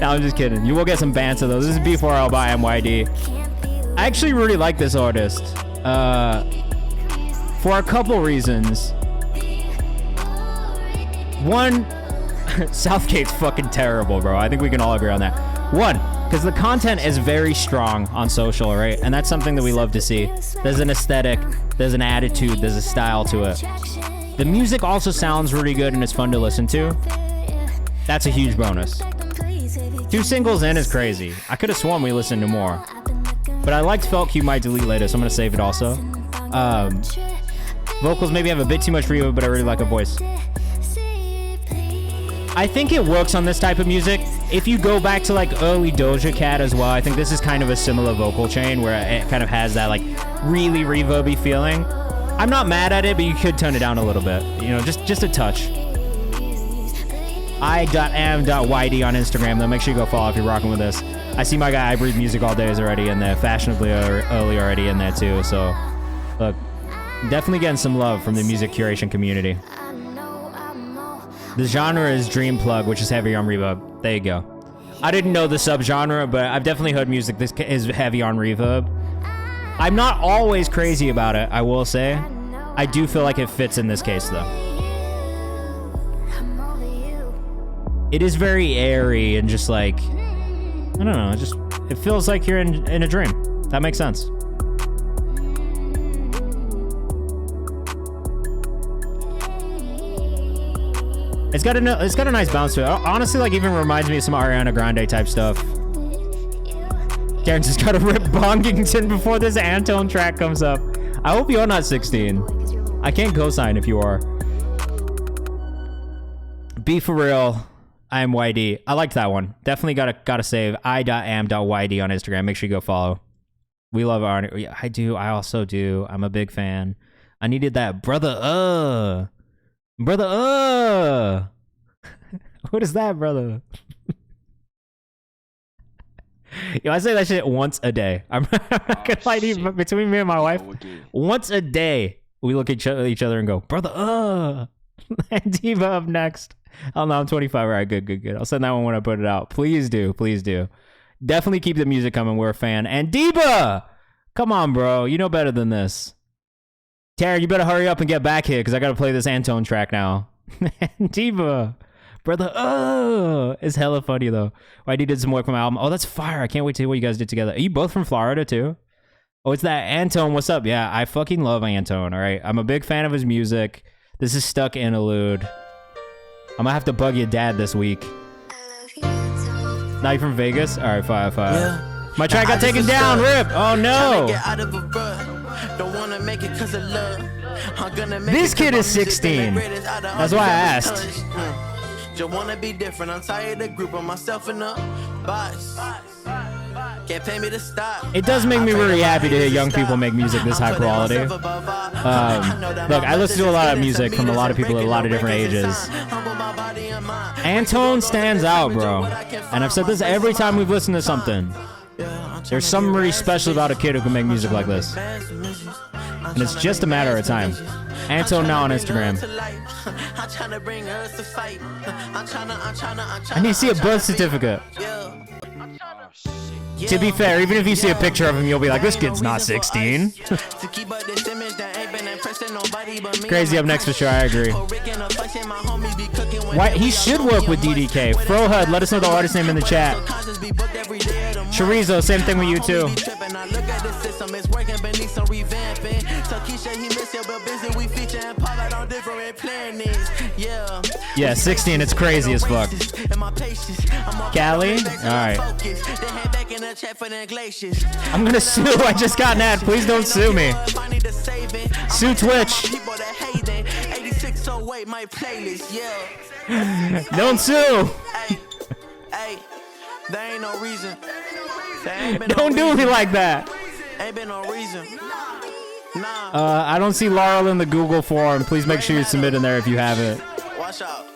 No, I'm just kidding. You will get some banter, though. This is B4L by MYD. I actually really like this artist. For a couple reasons. One, Southgate's fucking terrible, bro. I think we can all agree on that. One, because the content is very strong on social, right? And that's something that we love to see. There's an aesthetic, there's an attitude, there's a style to it. The music also sounds really good and it's fun to listen to. That's a huge bonus. 2 singles in is crazy. I could have sworn we listened to more. But I liked Felt Cube Might Delete later, so I'm going to save it also. Vocals maybe have a bit too much reverb, but I really like her voice. I think it works on this type of music. If you go back to like early Doja Cat as well, I think this is kind of a similar vocal chain where it kind of has that like really reverby feeling. I'm not mad at it, but you could tone it down a little bit. You know, just a touch. I.am.yd on Instagram, though. Make sure you go follow if you're rocking with us. I see my guy I Breathe Music All Day is already in there. Fashionably early already in there too. So, look, definitely getting some love from the music curation community. The genre is Dream Plug, which is heavy on reverb. There you go. I didn't know the subgenre, but I've definitely heard music that is heavy on reverb. I'm not always crazy about it, I will say. I do feel like it fits in this case, though. It is very airy and just like, I don't know, it feels like you're in a dream. That makes sense. It's got a nice bounce to it. Honestly, like even reminds me of some Ariana Grande type stuff. Darren just got to rip Bongington before this Antone track comes up. I hope you're not 16. I can't co-sign if you are. Be for real. I am YD. I liked that one. Definitely gotta save I.am.yd on Instagram. Make sure you go follow. We love Arnie. Yeah, I do. I also do. I'm a big fan. I needed that brother. What is that, brother? Yo, I say that shit once a day. I'm not gonna lie to you, between me and my wife. Once a day, we look at each other and go, brother. And Diva up next. Oh no, I'm 25. All right, good. I'll send that one when I put it out. Please do. Definitely keep the music coming. We're a fan. And Diva, come on, bro. You know better than this. Tara, you better hurry up and get back here because I gotta play this Antone track now. Diva, brother, it's hella funny though. YD did some work from my album. Oh, that's fire. I can't wait to hear what you guys did together. Are you both from Florida too? Oh, it's that Antone. What's up? Yeah, I fucking love Antone. All right, I'm a big fan of his music. This is Stuck Interlude. I'm gonna have to bug your dad this week. Now you from Vegas? All right, fire. Yeah. My track got taken down. Rip. Oh no. This kid is 16. That's why I asked. Just wanna be different. I'm tired of grouping myself in a box. Can't pay me to stop. It does make me really happy to hear young people make music this high quality. Look, I listen to a lot of music from a lot of people at a lot of different ages. Antone stands out, bro. And I've said this every time we've listened to something. There's something really special about a kid who can make music like this. And it's just a matter of time. Antone now on Instagram. I need to see a birth certificate. To be fair, even if you see a picture of him, you'll be like, this kid's not 16. Crazy up next for sure, I agree. Why, he should work with DDK. Frohud, let us know the artist name in the chat. Chorizo, same thing with you too. Yeah, 16, it's crazy as fuck. Cali? Alright. I'm gonna sue, I just got an ad, please don't sue me. Sue Twitch. Don't sue. There ain't no reason. Don't do me like that. Ain't been no reason. I don't see Laurel in the Google form. Please make sure you submit in there if you haven't. Watch out.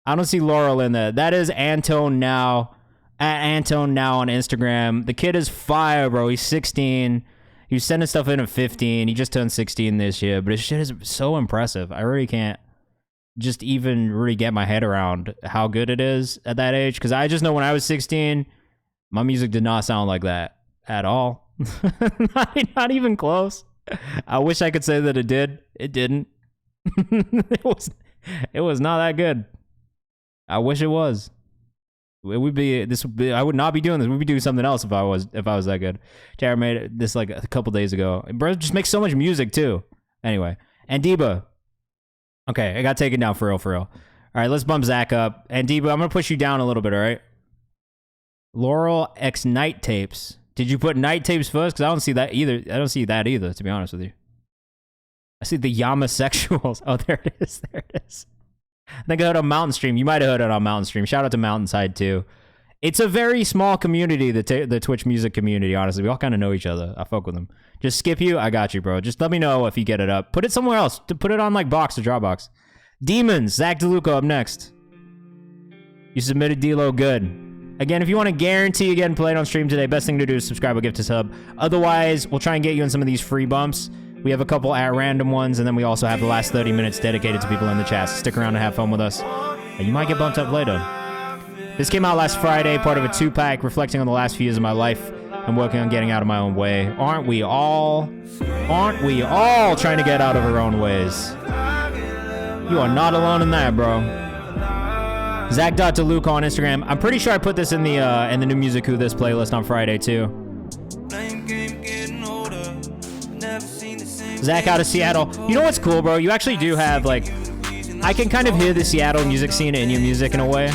I don't see Laurel in there. That is Antone now. At Antone now on Instagram. The kid is fire, bro. He's 16. He was sending stuff in at 15. He just turned 16 this year. But his shit is so impressive. I really can't just even really get my head around how good it is at that age. Because I just know when I was 16, my music did not sound like that at all. not even close. I wish I could say that it did. It didn't. It was not that good. I wish it was. It would be I would not be doing this. We'd be doing something else if I was that good. Jared made this like a couple days ago. Bro just makes so much music too. Anyway, and Diba. Okay, I got taken down for real. All right, let's bump Zach up. And Diba, I'm gonna push you down a little bit. All right. Laurel X Night Tapes. Did you put Night Tapes first? Because I don't see that either. To be honest with you. I see the Yamasexuals. Oh, there it is. I think I heard on Mountain Stream. You might have heard it on Mountain Stream. Shout out to Mountainside too. It's a very small community, the Twitch music community, honestly. We all kind of know each other. I fuck with them. Just skip you. I got you, bro. Just let me know if you get it up. Put it somewhere else. Put it on like Box or Dropbox. Demons. Zach DeLuca up next. You submitted D-Lo good. Again, if you want to guarantee you getting played on stream today, best thing to do is subscribe or gift a sub. Otherwise, we'll try and get you in some of these free bumps. We have a couple at random ones, and then we also have the last 30 minutes dedicated to people in the chat. So stick around and have fun with us. And you might get bumped up later. This came out last Friday, part of a 2-pack, reflecting on the last few years of my life and working on getting out of my own way. Aren't we all trying to get out of our own ways? You are not alone in that, bro. Zach.DeLuca on Instagram. I'm pretty sure I put this in the new Music Who This playlist on Friday too. Zach out of Seattle. You know what's cool, bro? You actually do have like I can kind of hear the Seattle music scene in your music in a way.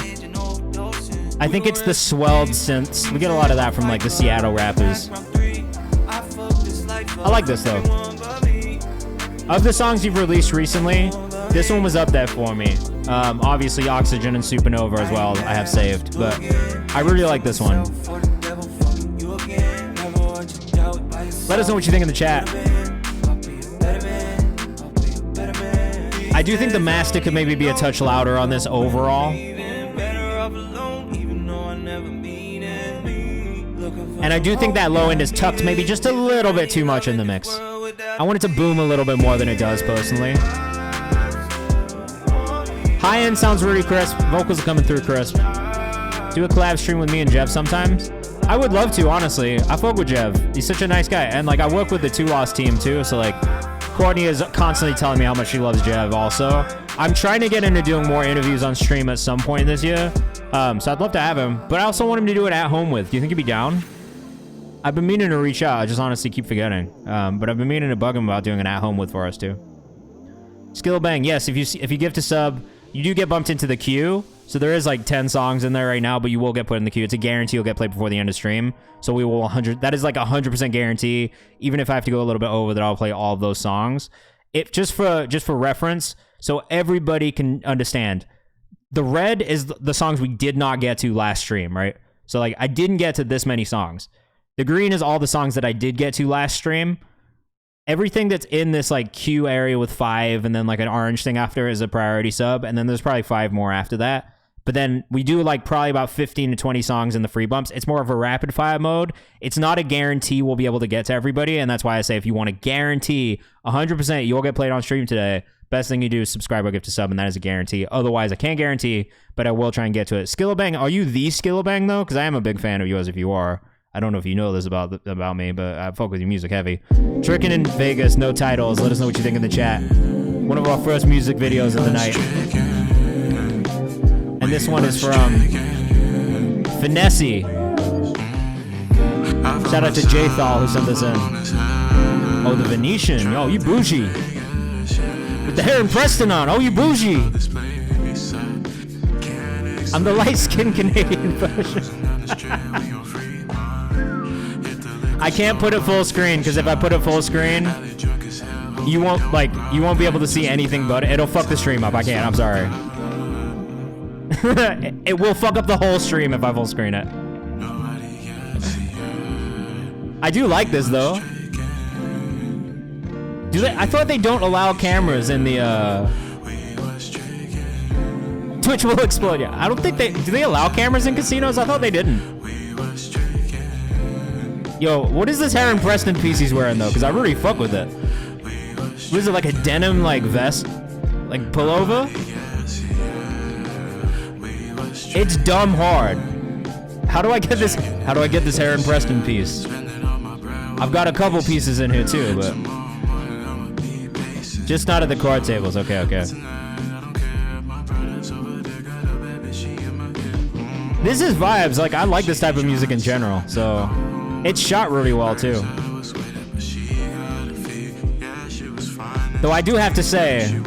I think it's the swelled synths. We get a lot of that from like the Seattle rappers. I like this though. Of the songs you've released recently, this one was up there for me. Obviously Oxygen and Supernova as well I have saved, but I really like this one. Let us know what you think in the chat. I do think the master could maybe be a touch louder on this overall. And I do think that low end is tucked maybe just a little bit too much in the mix. I want it to boom a little bit more than it does personally. High end sounds really crisp. Vocals are coming through crisp. Do a collab stream with me and Jeff sometimes. I would love to, honestly. I fuck with Jeff. He's such a nice guy. And like I work with the 2 Lost team too, so like Courtney is constantly telling me how much she loves Jeff also. I'm trying to get into doing more interviews on stream at some point this year. So I'd love to have him, but I also want him to do it at home with. Do you think he'd be down? I've been meaning to reach out. I just honestly keep forgetting. But I've been meaning to bug him about doing an at home with for us too. Skill Bang, yes, if you gift a sub, you do get bumped into the queue. So there is like 10 songs in there right now, but you will get put in the queue. It's a guarantee you'll get played before the end of stream. So we will 100. That is like 100% guarantee. Even if I have to go a little bit over, that I'll play all of those songs. If just for reference, so everybody can understand. The red is the songs we did not get to last stream, right? So like I didn't get to this many songs. The green is all the songs that I did get to last stream. Everything that's in this like queue area with 5 and then like an orange thing after is a priority sub. And then there's probably 5 more after that. But then we do like probably about 15 to 20 songs in the free bumps. It's more of a rapid fire mode. It's not a guarantee we'll be able to get to everybody. And that's why I say if you want to guarantee 100% you'll get played on stream today, best thing you do is subscribe or gift a sub, and that is a guarantee. Otherwise, I can't guarantee, but I will try and get to it. Skillabang, are you the Skillabang though? Because I am a big fan of yours if you are. I don't know if you know this about me, but I fuck with your music heavy. Trickin' in Vegas, no titles. Let us know what you think in the chat. One of our first music videos of the night. And this one is from Finesse. Shout out to J-Thal who sent this in. Oh, the Venetian. Yo, you bougie. With the hair and Preston on. Oh, you bougie. I'm the light-skinned Canadian version. I can't put it full screen because if I put it full screen, you won't be able to see anything but it. It'll fuck the stream up. I can't. I'm sorry. It will fuck up the whole stream if I full screen it. I do like this though. I thought they don't allow cameras in the Twitch will explode. Yeah, I don't think do they allow cameras in casinos? I thought they didn't. Yo, what is this Heron Preston piece he's wearing though? Because I really fuck with it. What is it, like a denim like vest, like pullover? It's dumb hard. How do I get this? How do I get this Heron Preston piece? I've got a couple pieces in here too, but just not at the card tables. Okay, okay. This is vibes. Like I like this type of music in general, so it's shot really well too. Though I do have to say,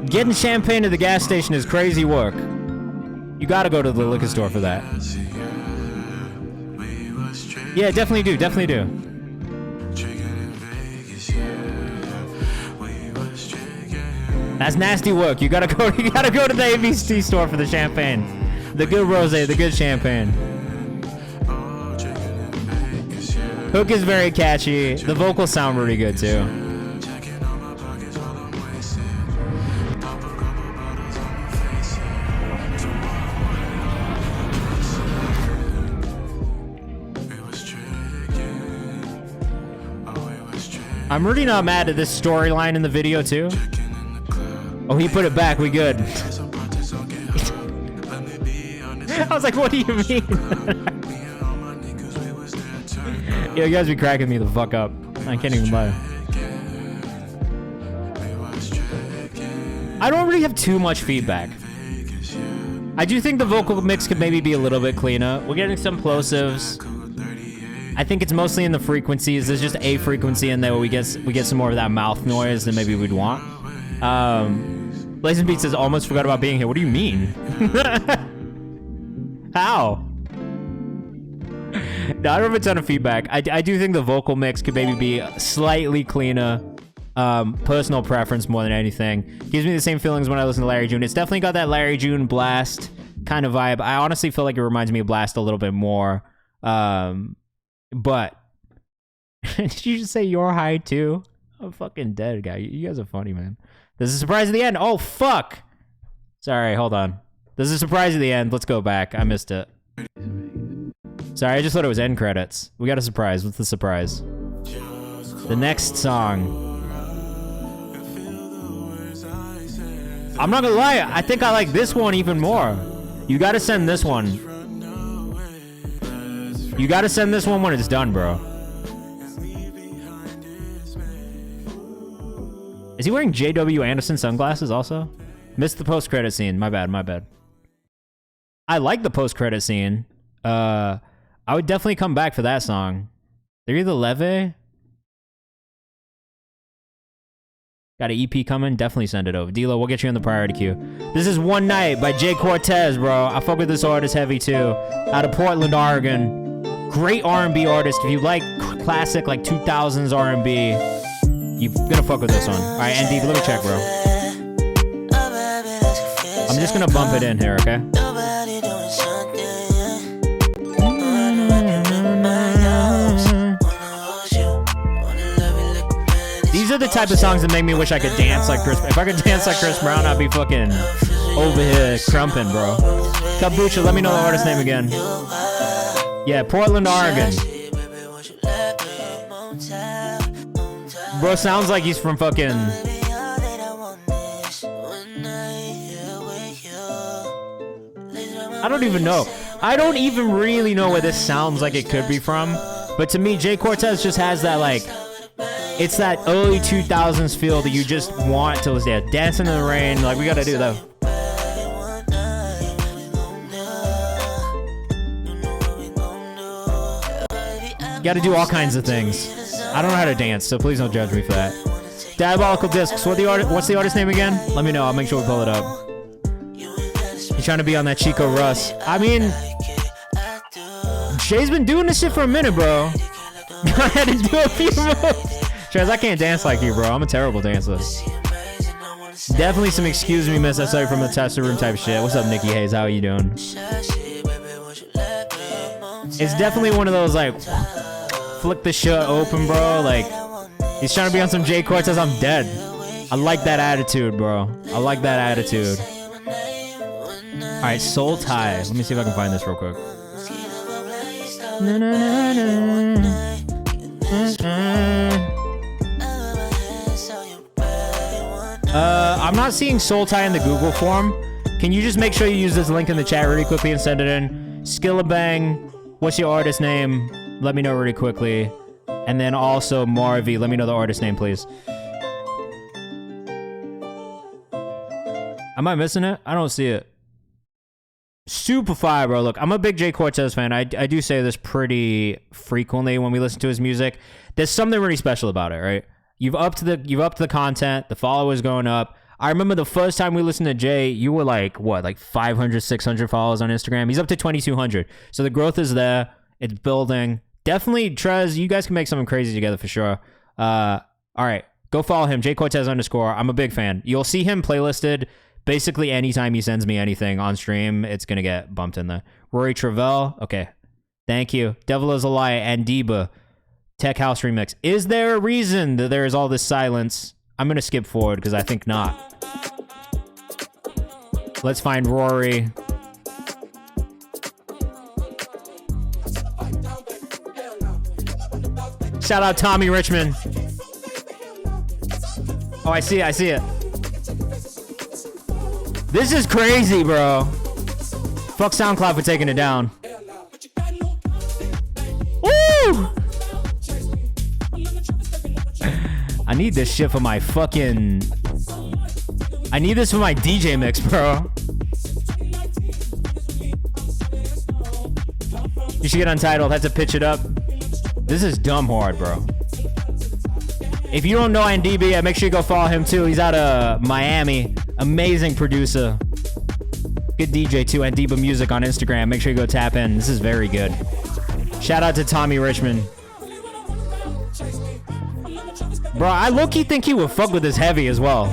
getting champagne at the gas station is crazy work. You gotta go to the liquor store for that. Yeah, definitely do, definitely do. That's nasty work. You gotta go to the ABC store for the champagne. The good rosé, the good champagne. Hook is very catchy. The vocals sound really good too. I'm really not mad at this storyline in the video too. Oh, he put it back. We good. I was like, what do you mean? Yo, you guys be cracking me the fuck up. I can't even lie. I don't really have too much feedback. I do think the vocal mix could maybe be a little bit cleaner. We're getting some plosives. I think it's mostly in the frequencies. There's just a frequency in there where we get some more of that mouth noise than maybe we'd want. Blazing Beat says, almost forgot about being here. What do you mean? How? No, I don't have a ton of feedback. I do think the vocal mix could maybe be slightly cleaner. Personal preference more than anything. Gives me the same feelings when I listen to Larry June. It's definitely got that Larry June Blast kind of vibe. I honestly feel like it reminds me of Blast a little bit more. But did you just say you're high too? I'm fucking dead, guy. You guys are funny, man. There's a surprise at the end. Oh, fuck. Sorry, hold on. There's a surprise at the end. Let's go back. I missed it. Sorry, I just thought it was end credits. We got a surprise. What's the surprise? The next song. I'm not gonna lie. I think I like this one even more. You gotta send this one. You gotta send this one when it's done, bro. Is he wearing J.W. Anderson sunglasses also? Missed the post-credit scene. My bad, my bad. I like the post-credit scene. I would definitely come back for that song. They're either Leve. Got an EP coming? Definitely send it over. D-Lo, we'll get you in the priority queue. This is One Night by Jay Cortez, bro. I fuck with this artist heavy too. Out of Portland, Oregon. Great R&B artist. If you like classic, like 2000s R&B, you're gonna fuck with this one. All right, ND, let me check, bro. I'm just gonna bump it in here, okay? These are the type of songs that make me wish I could dance like Chris. If I could dance like Chris Brown, I'd be fucking over here crumping, bro. Kabucha, let me know the artist name again. Yeah, Portland, Oregon. Bro, sounds like he's from fucking... I don't even know. I don't even really know where this sounds like it could be from. But to me, Jay Cortez just has that, like... It's that early 2000s feel that you just want to listen to. Dancing in the Rain, like we gotta do that. Gotta do all kinds of things. I don't know how to dance, so please don't judge me for that. Diabolical Discs, what's the artist name again? Let me know, I'll make sure we pull it up. He's trying to be on that Chico Russ. I mean, Jay's been doing this shit for a minute, bro. Go ahead and do a few moves. Trez, I can't dance like you, bro. I'm a terrible dancer. Definitely some excuse me, miss. I saw you from the tester room type shit. What's up, Nikki Hayes? How are you doing? It's definitely one of those, like, flick the shit open, bro. Like, he's trying to be on some Jay Cortez. I'm dead. I like that attitude, bro. I like that attitude. All right, Soul Tie. Let me see if I can find this real quick. I'm not seeing Soul Tie in the Google form. Can you just make sure you use this link in the chat really quickly and send it in? Skillabang, what's your artist name? Let me know really quickly. And then also Marvy, let me know the artist name, please. Am I missing it? I don't see it. Super fire, bro. Look, I'm a big Jay Cortez fan. I do say this pretty frequently when we listen to his music. There's something really special about it, right? You've upped the content, the followers going up. I remember the first time we listened to Jay, you were like, what, like 500, 600 followers on Instagram? He's up to 2,200. So the growth is there. It's building. Definitely, Trez, you guys can make something crazy together for sure. All right, go follow him, Jay Cortez _. I'm a big fan. You'll see him playlisted basically anytime he sends me anything on stream. It's going to get bumped in there. Rory Travell, okay. Thank you. Devil is a Lie and Diba. Tech House Remix. Is there a reason that there is all this silence? I'm going to skip forward because I think not. Let's find Rory. Shout out Tommy Richmond. Oh, I see it. This is crazy, bro. Fuck SoundCloud for taking it down. Woo! I need this shit for my fucking... I need this for my DJ mix, bro. You should get Untitled. Had to pitch it up. This is dumb hard, bro. If you don't know NDB, make sure you go follow him too. He's out of Miami. Amazing producer. Good DJ too. Ndiba Music on Instagram. Make sure you go tap in. This is very good. Shout out to Tommy Richmond. Bro, I low-key think he would fuck with this heavy as well.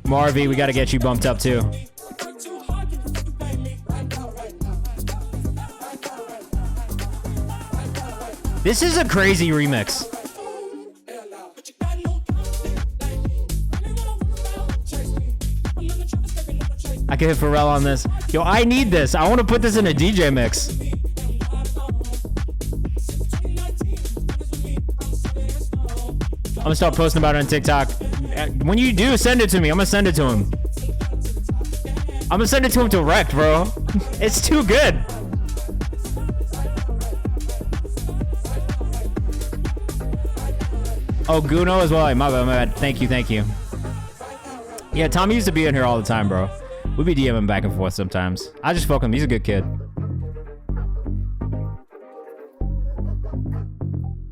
Marvy, we gotta get you bumped up too. This is a crazy remix. I can hit Pharrell on this. Yo, I need this. I want to put this in a DJ mix. I'm gonna start posting about it on TikTok. When you do, send it to me. I'm gonna send it to him. I'm gonna send it to him direct, bro. It's too good. Oh, Guno as well. Hey, my bad. Thank you. Yeah, Tommy used to be in here all the time, bro. We be DMing back and forth sometimes. I just fuck him. He's a good kid.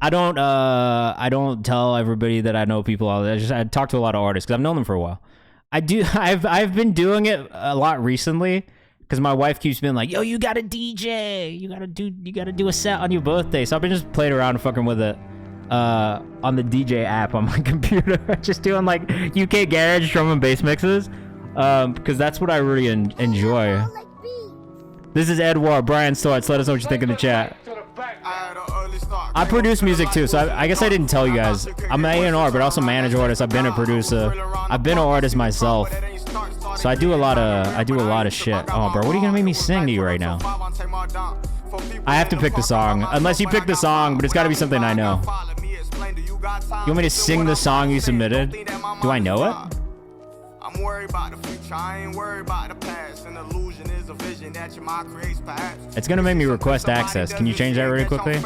I don't tell everybody that I know people. I talk to a lot of artists because I've known them for a while. I've been doing it a lot recently because my wife keeps being like, "Yo, you gotta DJ. You gotta do a set on your birthday." So I've been just playing around and fucking with it on the DJ app on my computer, just doing like UK garage drum and bass mixes because that's what I really enjoy. This is Edward Brian Storts. Let us know what you think in the chat. I produce music too, so I guess I didn't tell you guys. I'm an A&R, but also manage artists. I've been a producer. I've been an artist myself, so I do a lot of shit. Oh, bro, what are you gonna make me sing to you right now? I have to pick the song, unless you pick the song, but it's got to be something I know. You want me to sing the song you submitted? Do I know it? I'm worried about the future, I ain't worried about the past. An illusion is a vision that your mind creates perhaps. It's gonna make me request access. Can you change that really quickly?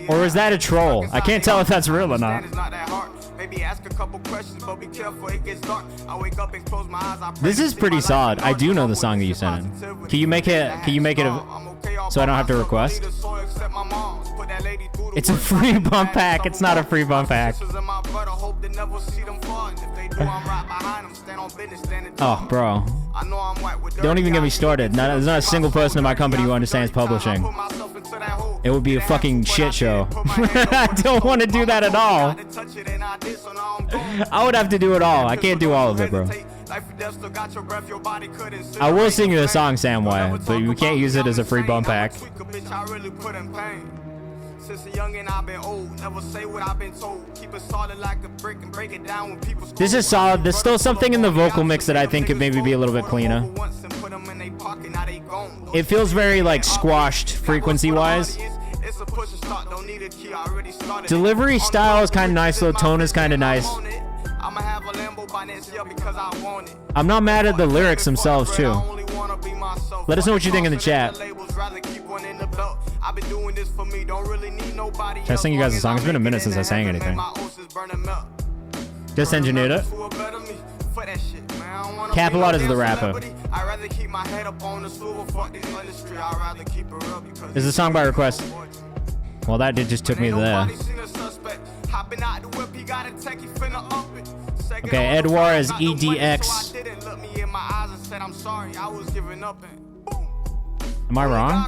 Or is that a troll? I can't tell if that's real or not. This is pretty solid. I do know the song that you sent in. Can you make it so I don't have to request? It's a free bump pack. It's not a free bump pack. Oh, bro. Don't even get me started. There's not a single person in my company who understands publishing. It would be a fucking shit show. I don't want to do that at all. I would have to do it all. I can't do all of it, bro. I will sing you a song, Samway, but you can't use it as a free bump pack. This is solid. There's still something in the vocal mix that I think could maybe be a little bit cleaner. It feels very like squashed frequency wise. Delivery style is kind of nice though. Tone is kind of nice. I'm not mad at the lyrics themselves too. Let us know what you think in the chat. Can I sing you guys a song? It's been a minute since I sang anything. Just engineered it. Capilot is the rapper. This is a song by request. Well, that just took me there. Okay, Edouard is EDX. Am I wrong?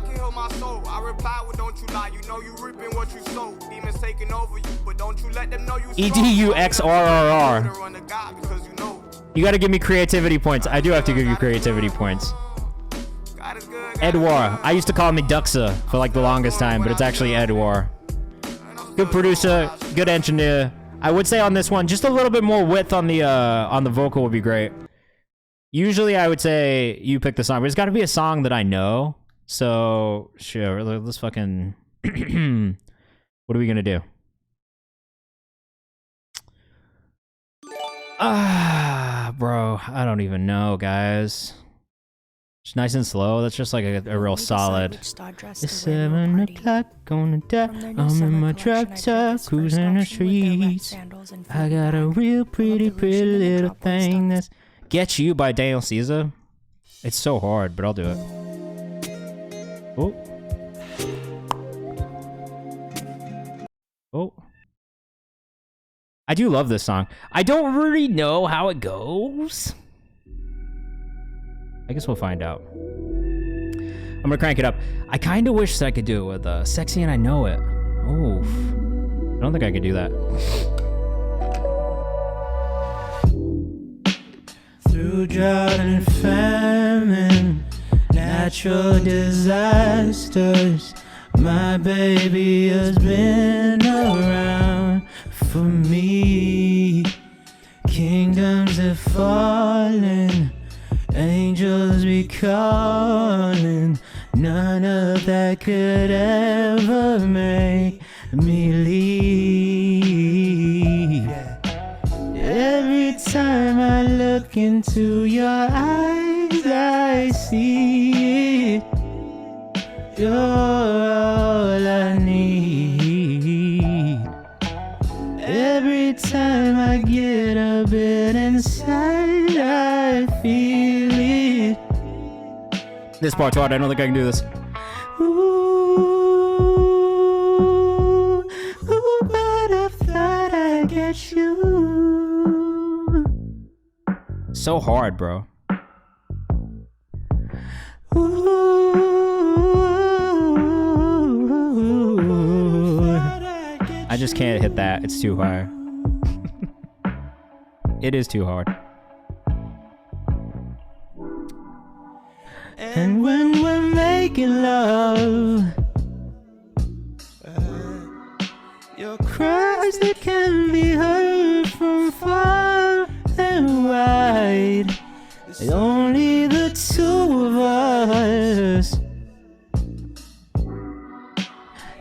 EDUXRRR. You gotta give me creativity points. I do have to give you creativity points. Edouard. I used to call me Duxa for like the longest time, but it's actually Edouard. Good producer, good engineer. I would say on this one, just a little bit more width on the vocal would be great. Usually I would say you pick the song, but it's gotta be a song that I know. So, sure, let's fucking... What are we gonna do? Bro, I don't even know, guys. It's nice and slow. That's just like a real solid. It's 7 o'clock on the dot. I'm in my drop top, cruising the streets. I got a real pretty little thing that's... Get You by Daniel Caesar. It's so hard, but I'll do it. Oh. I do love this song. I don't really know how it goes. I guess we'll find out. I'm gonna crank it up. I kind of wish I could do it with Sexy and I Know It. Oof. I don't think I could do that. Through drought and famine, natural disasters, my baby has been around for me. Kingdoms have fallen, angels be calling. None of that could ever make me leave. Every time I look into your eyes, I see it. You're all I need. Every time I get a bit inside, I feel it. This part's hard. I don't think I can do this. Ooh, but I thought I'd get you. So hard, bro. Ooh, I just can't hit that. It's too high. It is too hard. And when we're making love, your cries that can be heard from far and wide. Only the two of us.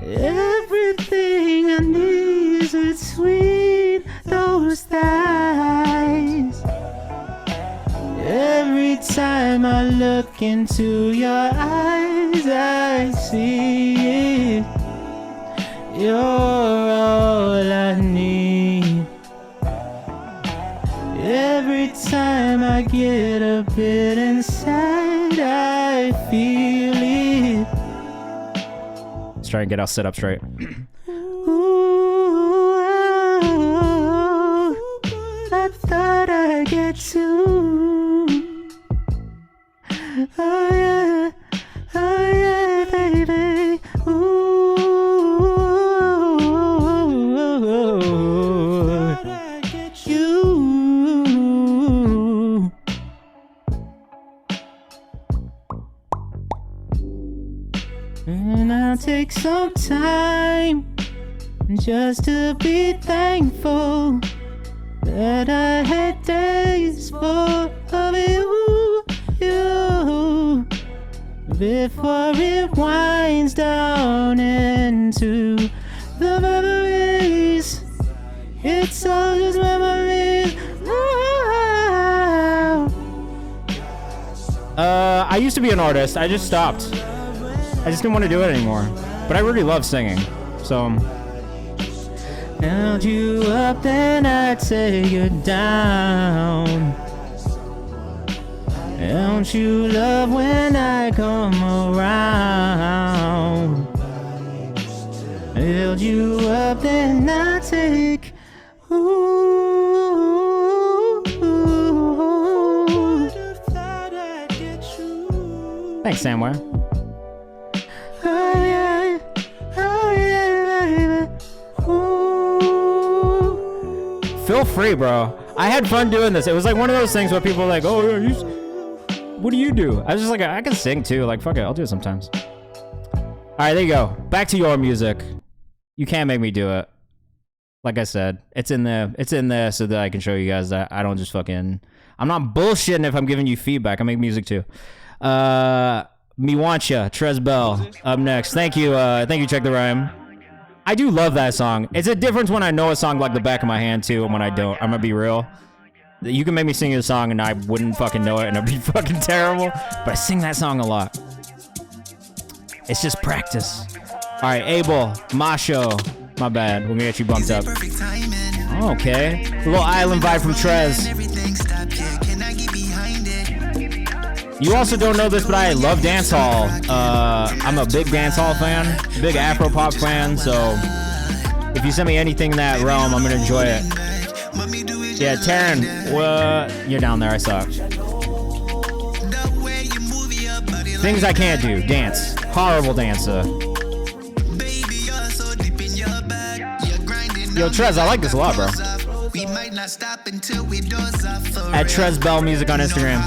Everything I need is between those thighs. Every time I look into your eyes, I see it. You're all I need. Every time I get a bit inside, I feel it. Let's try and get our setup straight. Ooh, I thought I'd get you. Oh yeah, baby. Ooh, you. And I'll take some time just to be thankful that I had days full of you, before it winds down into the memories. It's all just memories. I used to be an artist. I just stopped. I just didn't want to do it anymore. But I really love singing. So Held you up, then I take you down. Don't you love when I come around? Held you up, then I take. thanks, Samware. Oh yeah, baby. Ooh. Feel free, bro. I had fun doing this. It was like one of those things where people are like, oh, yeah, what do you do? I was just like, I can sing too. Like, fuck it, I'll do it sometimes. All right, there you go. Back to your music. You can't make me do it. Like I said, it's in there. It's in there so that I can show you guys that I don't just fucking. I'm not bullshitting if I'm giving you feedback. I make music too. Me Want Ya, Trez Bell, up next. Thank you, Check the Rhyme. I do love that song. It's a difference when I know a song like the back of my hand too, and when I don't. I'm gonna be real. You can make me sing a song and I wouldn't fucking know it, and it'd be fucking terrible. But I sing that song a lot. It's just practice. All right, Abel, Masho. My bad. We're gonna get you bumped up. Okay. A little island vibe from Trez. You also don't know this, but I love dancehall. I'm a big dancehall fan, big Afro-pop fan, so If you send me anything in that realm, I'm gonna enjoy it. Yeah, Taryn, you're down there, I saw it. Things I can't do. Dance. Horrible dancer. Yo, Trez, I like this a lot, bro. At Trez Bell Music on Instagram.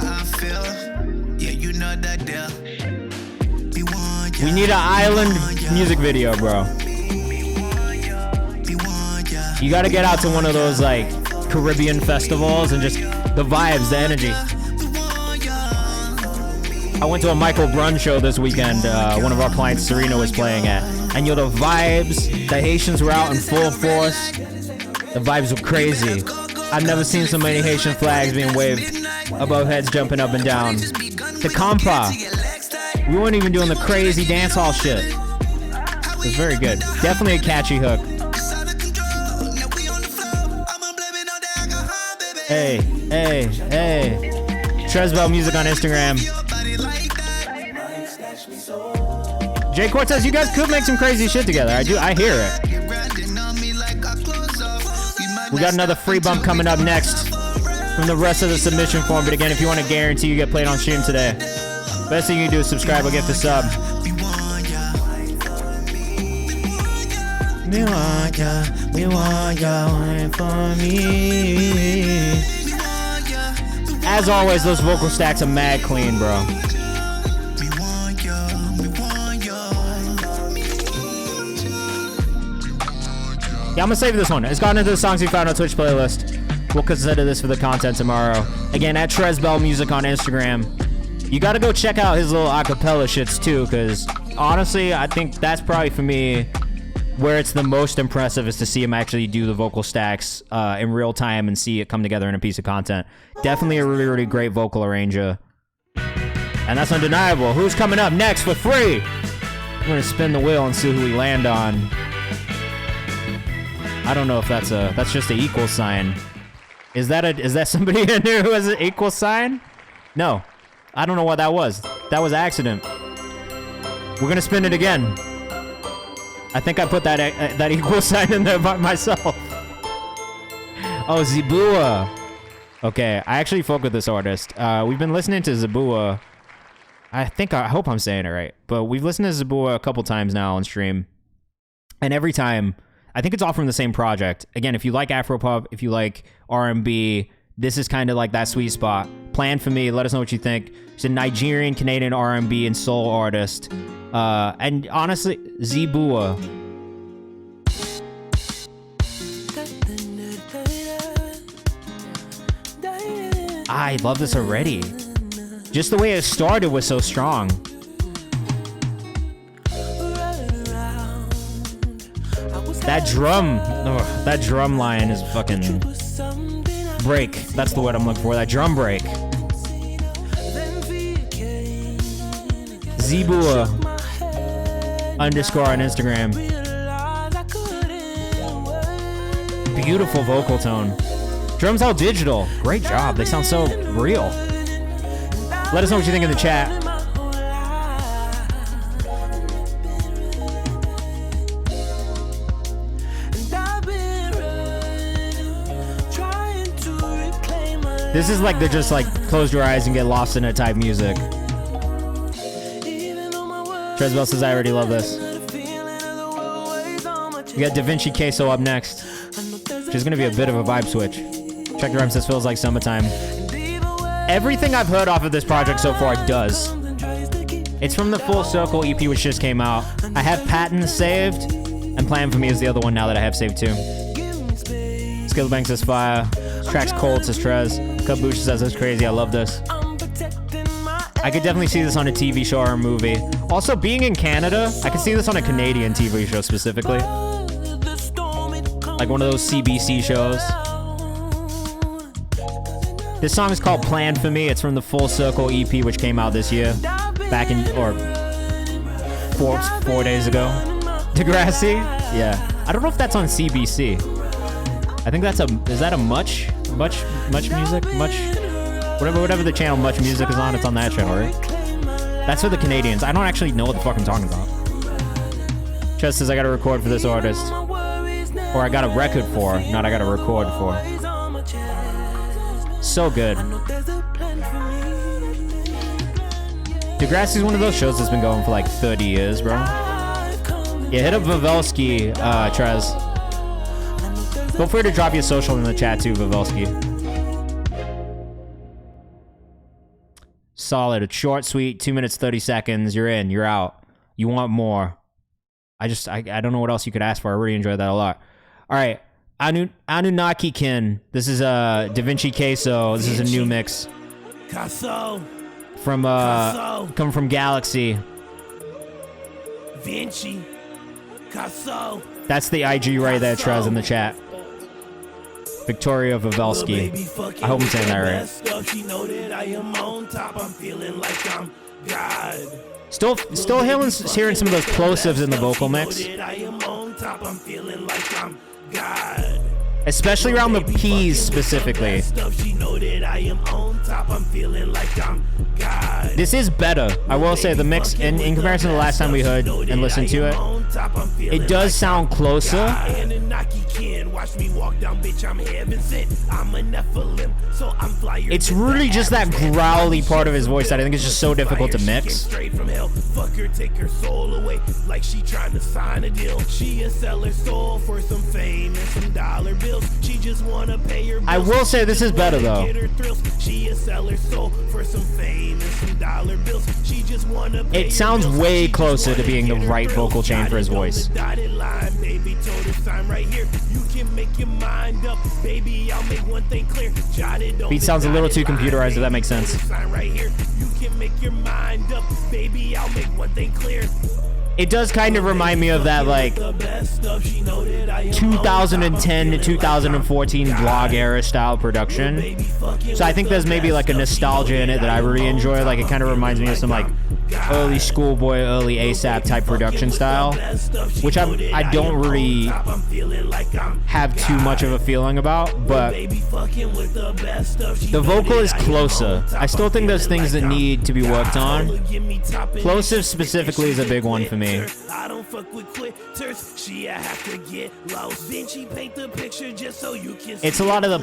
We need an island music video, bro. You gotta get out to one of those, like, Caribbean festivals and just the vibes, the energy. I went to a Michael Brun show this weekend. One of our clients, Serena, was playing at. And yo, the vibes, the Haitians were out in full force. The vibes were crazy. I've never seen so many Haitian flags being waved above heads jumping up and down. The compa. We weren't even doing the crazy dance hall shit. It was very good. Definitely a catchy hook. Hey, hey, hey. Trezbell Music on Instagram. Jay Cortez, you guys could make some crazy shit together. I hear it. We got another free bump coming up next from the rest of the submission form. But again, if you want to guarantee you get played on stream today, best thing you can do is subscribe or get the sub. We want ya, wait for me. As always, those vocal stacks are mad clean, bro. Yeah, I'm gonna save this one. It's gone into the songs we found on Twitch playlist. We'll consider this for the content tomorrow. Again, at Trezbell Music on Instagram. You gotta go check out his little acapella shits too, because honestly, I think that's probably for me where it's the most impressive is to see him actually do the vocal stacks in real time and see it come together in a piece of content. Definitely a really, really great vocal arranger. And that's undeniable. Who's coming up next for free? I'm gonna spin the wheel and see who we land on. I don't know if that's just an equal sign. Is that somebody in there who has an equal sign? No. I don't know what that was. That was an accident. We're gonna spin it again. I think I put that equal sign in there by myself. Oh, Zebua. Okay, I actually fuck with this artist. We've been listening to Zebua. I hope I'm saying it right. But we've listened to Zebua a couple times now on stream. And every time, I think it's all from the same project. Again, if you like Afropop, if you like R&B, this is kind of like that sweet spot. Plan for me. Let us know what you think. He's a Nigerian, Canadian R&B and soul artist. And honestly, Zebua. I love this already. Just the way it started was so strong. That drum line is fucking break. That's the word I'm looking for. That drum break. Zebua _ on Instagram. Beautiful vocal tone. Drums all digital. Great job. They sound so real. Let us know what you think in the chat. This is like they're just like close your eyes and get lost in it type music. Trezbell says I already love this. We got Da Vinci Queso up next, which is gonna be a bit of a vibe switch. Check the rhyme says feels like summertime. Everything I've heard off of this project so far does. It's from the Full Circle EP which just came out. I have Patton saved, and Plan For Me is the other one now that I have saved too. Skillbank says fire. This track's cold, says Trez. Kabush says it's crazy. I love this. I could definitely see this on a TV show or a movie. Also, being in Canada, I could see this on a Canadian TV show specifically. Like one of those CBC shows. This song is called Plan For Me. It's from the Full Circle EP, which came out this year. Back in, or 4 days ago. Degrassi? Yeah. I don't know if that's on CBC. I think that's is that a Much Music? Whatever the channel Much Music is on, it's on that channel, right? That's for the Canadians. I don't actually know what the fuck I'm talking about. Chess says I gotta record for this artist. Or I got a record for, not I got a record for. So good. Degrassi's one of those shows that's been going for like 30 years, bro. Yeah, hit up Vavelsky, Trez. Feel free to drop your social in the chat too, Vavelsky. Solid. It's short, sweet, 2 minutes, 30 seconds. You're in, you're out. You want more. I don't know what else you could ask for. I really enjoyed that a lot. All right. Anunnaki-kin. This is Da Vinci Queso. This is a new mix. From coming from Galaxy. Vinci. Casso. That's the IG right there, Trez, in the chat. Victoria Vavelsky. I hope I'm saying that right. Still hearing some of those plosives in the vocal mix. Especially around the P's specifically. This is better. I will say the mix, in comparison to the last time we heard and listened to it, it does sound closer. It's really just that growly part of his voice that I think is just so difficult to mix. I will say this is better though. It sounds way closer to being the right vocal chain for his voice. Beat sounds a little too computerized, if that makes sense. It does kind of remind me of that, like, 2010 to 2014 blog era style production. So I think there's maybe like a nostalgia in it that I really enjoy. Like, it kind of reminds me of some like early Schoolboy, early ASAP type production style, which I don't really have too much of a feeling about, but the vocal is closer. I still think there's things that need to be worked on. Plosive specifically is a big one for me. It's a lot of the,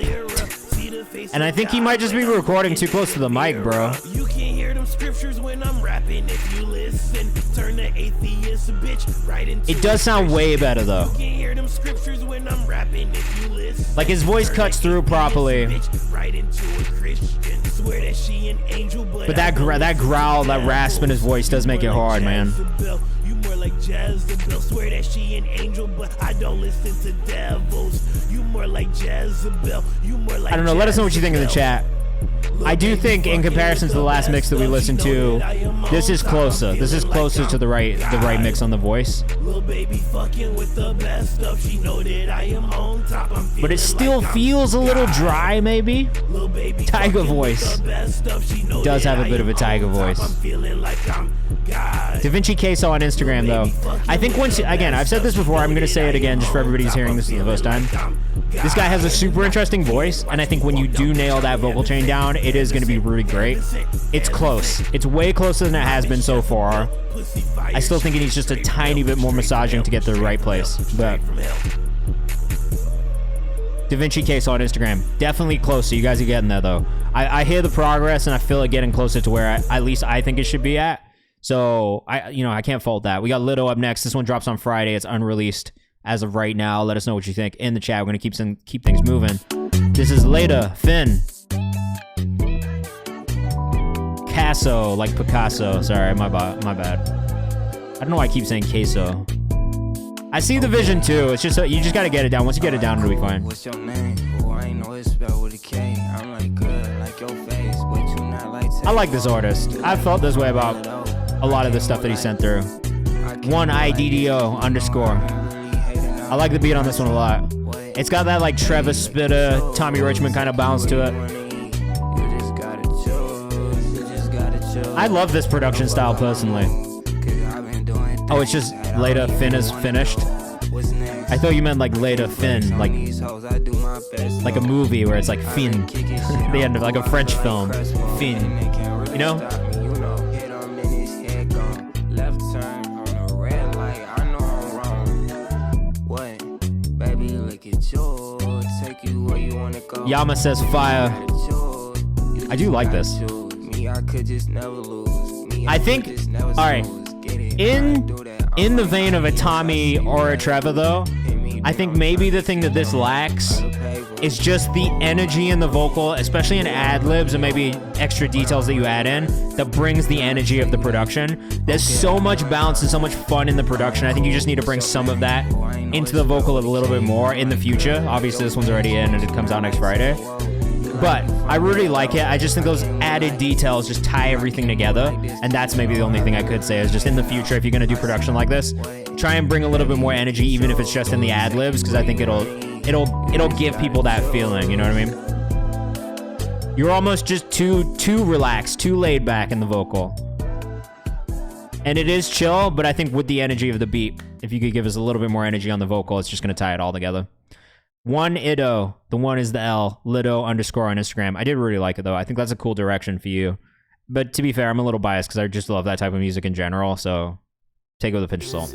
and I think he might just be recording too close to the mic, bro. You can hear them scriptures when I'm rapping. If you listen, turn the atheist bitch right into. It does sound way better though. You can hear them scriptures when I'm rapping. If you listen, like his voice cuts through properly. Right into a Christian. Swear that she an angel, but that growl, that rasp in his voice does make it hard, man. You more like Jezebel. Swear that she an angel, but I don't listen to devils. You more like Jezebel. You more like. I don't know. Let us know what you think in the chat. I do think, in comparison to the last mix that we listened to, this is closer. This is closer to the right mix on the voice. But it still feels a little dry, maybe. Tiger voice. Does have a bit of a tiger voice. Da Vinci Queso on Instagram, though. I think once, again, I've said this before, I'm going to say it again just for everybody who's hearing this for the first time. This guy has a super interesting voice, and I think when you do nail that vocal chain down, it is going to be really great. It's close. It's way closer than it has been so far. I still think it needs just a tiny bit more massaging to get to the right place. But Da Vinci Queso on Instagram. Definitely closer. You guys are getting there, though. I hear the progress, and I feel it getting closer to where at least I think it should be at. So, I can't fault that. We got Lido up next. This one drops on Friday. It's unreleased as of right now. Let us know what you think in the chat. We're going to keep things moving. This is Leda, Finn. Casso, like Picasso. Sorry, my bad. I don't know why I keep saying queso. I see the vision too. It's just you just gotta get it down. Once you get it down, it'll be fine. What's your name? Oh, I ain't know it's spelled with a K. I'm like good, like your face, but you not like. I like this artist. I've felt this way about a lot of the stuff that he sent through. 1IDDO_. I like the beat on this one a lot. It's got that like Trevor Spitter, Tommy Richmond kind of bounce to it. I love this production style personally. Oh, it's just Leda Finn is finished. I thought you meant like Leda Finn, like a movie where it's like Finn, the end of like a French film, Finn, you know? Baby, take you where you wanna go. Yama says fire. I do like this. Me, I could just never lose. Me, I think, could just never alright, snooze. Get it. in the vein of a Tommy or a Trevor though, I think maybe the thing that this lacks is just the energy in the vocal, especially in ad-libs and maybe extra details that you add in, that brings the energy of the production. There's so much bounce and so much fun in the production. I think you just need to bring some of that into the vocal a little bit more in the future. Obviously, this one's already in and it comes out next Friday. But I really like it. I just think those added details just tie everything together. And that's maybe the only thing I could say is just in the future, if you're going to do production like this, try and bring a little bit more energy, even if it's just in the ad-libs, because I think it'll give people that feeling, you know what I mean? You're almost just too relaxed, too laid back in the vocal. And it is chill, but I think with the energy of the beat, if you could give us a little bit more energy on the vocal, it's just going to tie it all together. One Ido, the one is the L, Lido _ on Instagram. I did really like it though. I think that's a cool direction for you. But to be fair, I'm a little biased because I just love that type of music in general, so take it with a pinch of salt.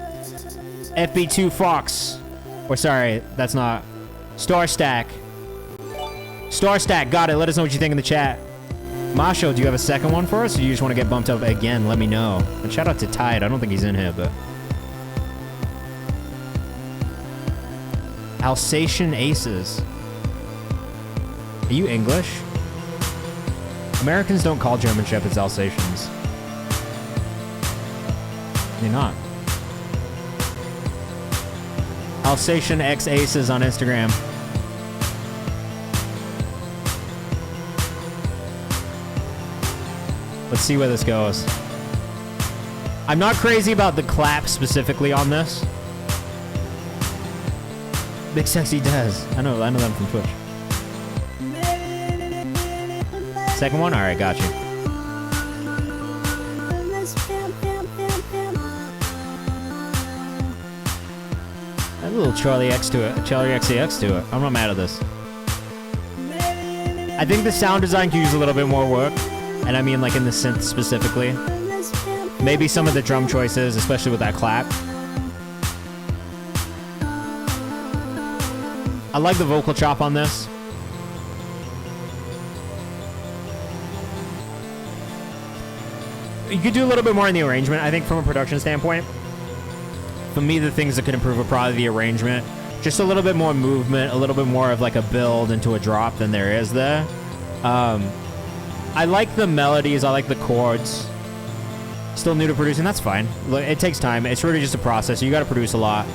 FB2 Fox. Or sorry, that's not. Star Stack. Star Stack, got it. Let us know what you think in the chat. Masho, do you have a second one for us, or do you just want to get bumped up again? Let me know. And shout out to Tide. I don't think he's in here, but... Alsatian Aces. Are you English? Americans don't call German Shepherds Alsatians. You're not. Alsatian X Aces on Instagram. Let's see where this goes. I'm not crazy about the clap specifically on this. Big Sexy Dez. I know them from Twitch. Second one? Alright, got you. A little Charlie X to it. Charlie XCX to it. I'm not mad at this. I think the sound design could use a little bit more work. And I mean like in the synth specifically. Maybe some of the drum choices, especially with that clap. I like the vocal chop on this. You could do a little bit more in the arrangement, I think, from a production standpoint. For me, the things that could improve are probably the arrangement. Just a little bit more movement, a little bit more of like a build into a drop than there is there. I like the melodies, I like the chords. Still new to producing, that's fine. It takes time. It's really just a process. You got to produce a lot.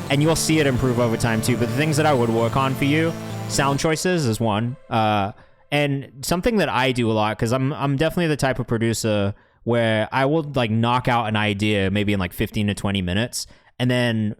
And you'll see it improve over time too. But the things that I would work on for you, sound choices is one. And something that I do a lot, because I'm definitely the type of producer where I will like knock out an idea maybe in like 15 to 20 minutes. And then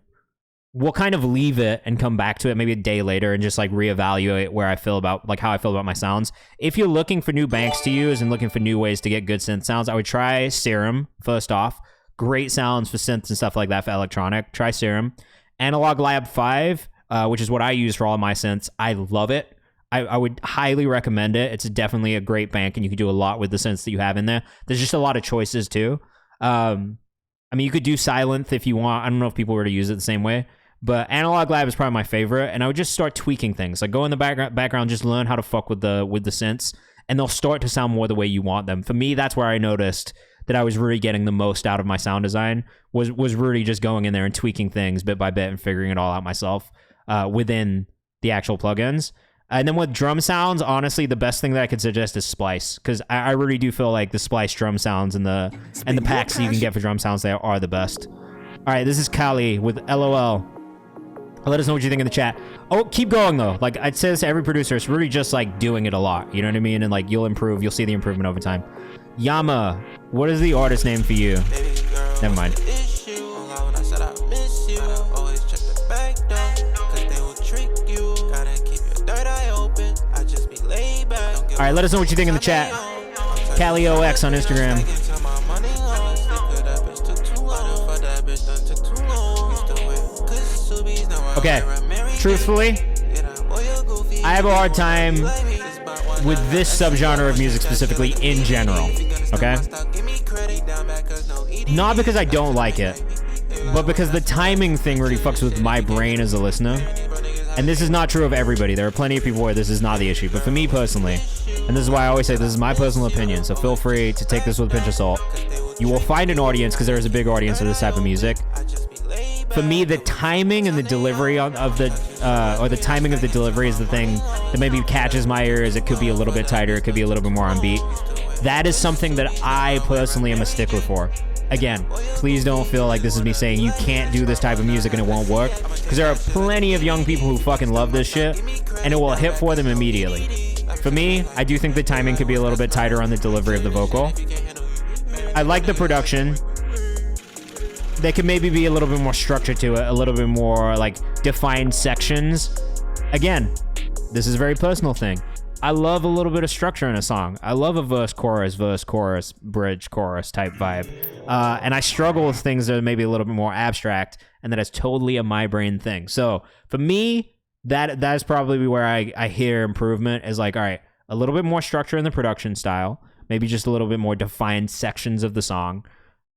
we'll kind of leave it and come back to it maybe a day later and just like reevaluate where I feel about, like how I feel about my sounds. If you're looking for new banks to use and looking for new ways to get good synth sounds, I would try Serum first off. Great sounds for synths and stuff like that for electronic. Try Serum. Analog Lab 5, which is what I use for all of my synths. I love it. I would highly recommend it. It's definitely a great bank, and you can do a lot with the synths that you have in there. There's just a lot of choices, too. I mean, you could do Sylenth if you want. I don't know if people were to use it the same way. But Analog Lab is probably my favorite, and I would just start tweaking things. Like, go in the background, just learn how to fuck with the synths, and they'll start to sound more the way you want them. For me, that's where I noticed that I was really getting the most out of my sound design, was really just going in there and tweaking things bit by bit and figuring it all out myself within the actual plugins. And then with drum sounds, honestly, the best thing that I could suggest is Splice, because I really do feel like the Splice drum sounds and the packs that you can get for drum sounds there are the best. All right, this is Kali with LOL. Let us know what you think in the chat. Oh, keep going though. Like I'd say this to every producer, it's really just like doing it a lot. You know what I mean? And like you'll improve, you'll see the improvement over time. Yama, what is the artist name for you? Never mind. All right, let us know what you think in the chat. CaliOX on Instagram. Okay, truthfully, I have a hard time with this subgenre of music specifically in general, okay? Not because I don't like it, but because the timing thing really fucks with my brain as a listener. And this is not true of everybody. There are plenty of people where this is not the issue. But for me personally, and this is why I always say this is my personal opinion, so feel free to take this with a pinch of salt. You will find an audience, because there is a big audience for this type of music. For me, the timing and the delivery of the timing of the delivery is the thing that maybe catches my ears. It could be a little bit tighter. It could be a little bit more on beat. That is something that I personally am a stickler for. Again, please don't feel like this is me saying you can't do this type of music and it won't work, because there are plenty of young people who fucking love this shit, and it will hit for them immediately. For me, I do think the timing could be a little bit tighter on the delivery of the vocal. I like the production. There could maybe be a little bit more structure to it, a little bit more like defined sections. Again, this is a very personal thing. I love a little bit of structure in a song. I love a verse, chorus, bridge, chorus type vibe. And I struggle with things that are maybe a little bit more abstract, and that is totally a my brain thing. So for me, that is probably where I hear improvement is like, all right, a little bit more structure in the production style, maybe just a little bit more defined sections of the song.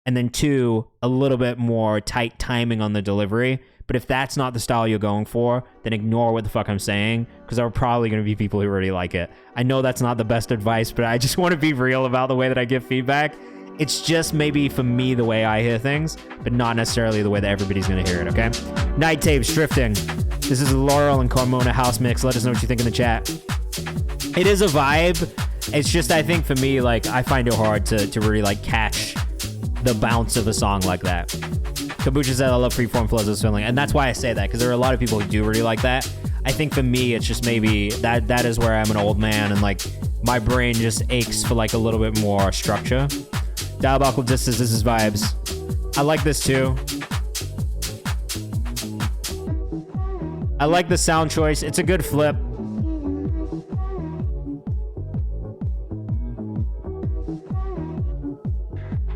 And then 2, a little bit more tight timing on the delivery. But if that's not the style you're going for, then ignore what the fuck I'm saying, because there are probably going to be people who already like it. I know that's not the best advice, but I just want to be real about the way that I give feedback. It's just maybe for me the way I hear things, but not necessarily the way that everybody's going to hear it, okay? Night Tapes, Drifting. This is a Laurel and Carmona house mix. Let us know what you think in the chat. It is a vibe. It's just, I think for me, like, I find it hard to really, like, catch the bounce of a song like that. Kabucha said, I love freeform flows of feeling, and that's why I say that, because there are a lot of people who do really like that. I think for me, it's just maybe that is where I'm an old man, and like my brain just aches for like a little bit more structure. Diabolical Distance, this is vibes. I like this too. I like the sound choice. It's a good flip.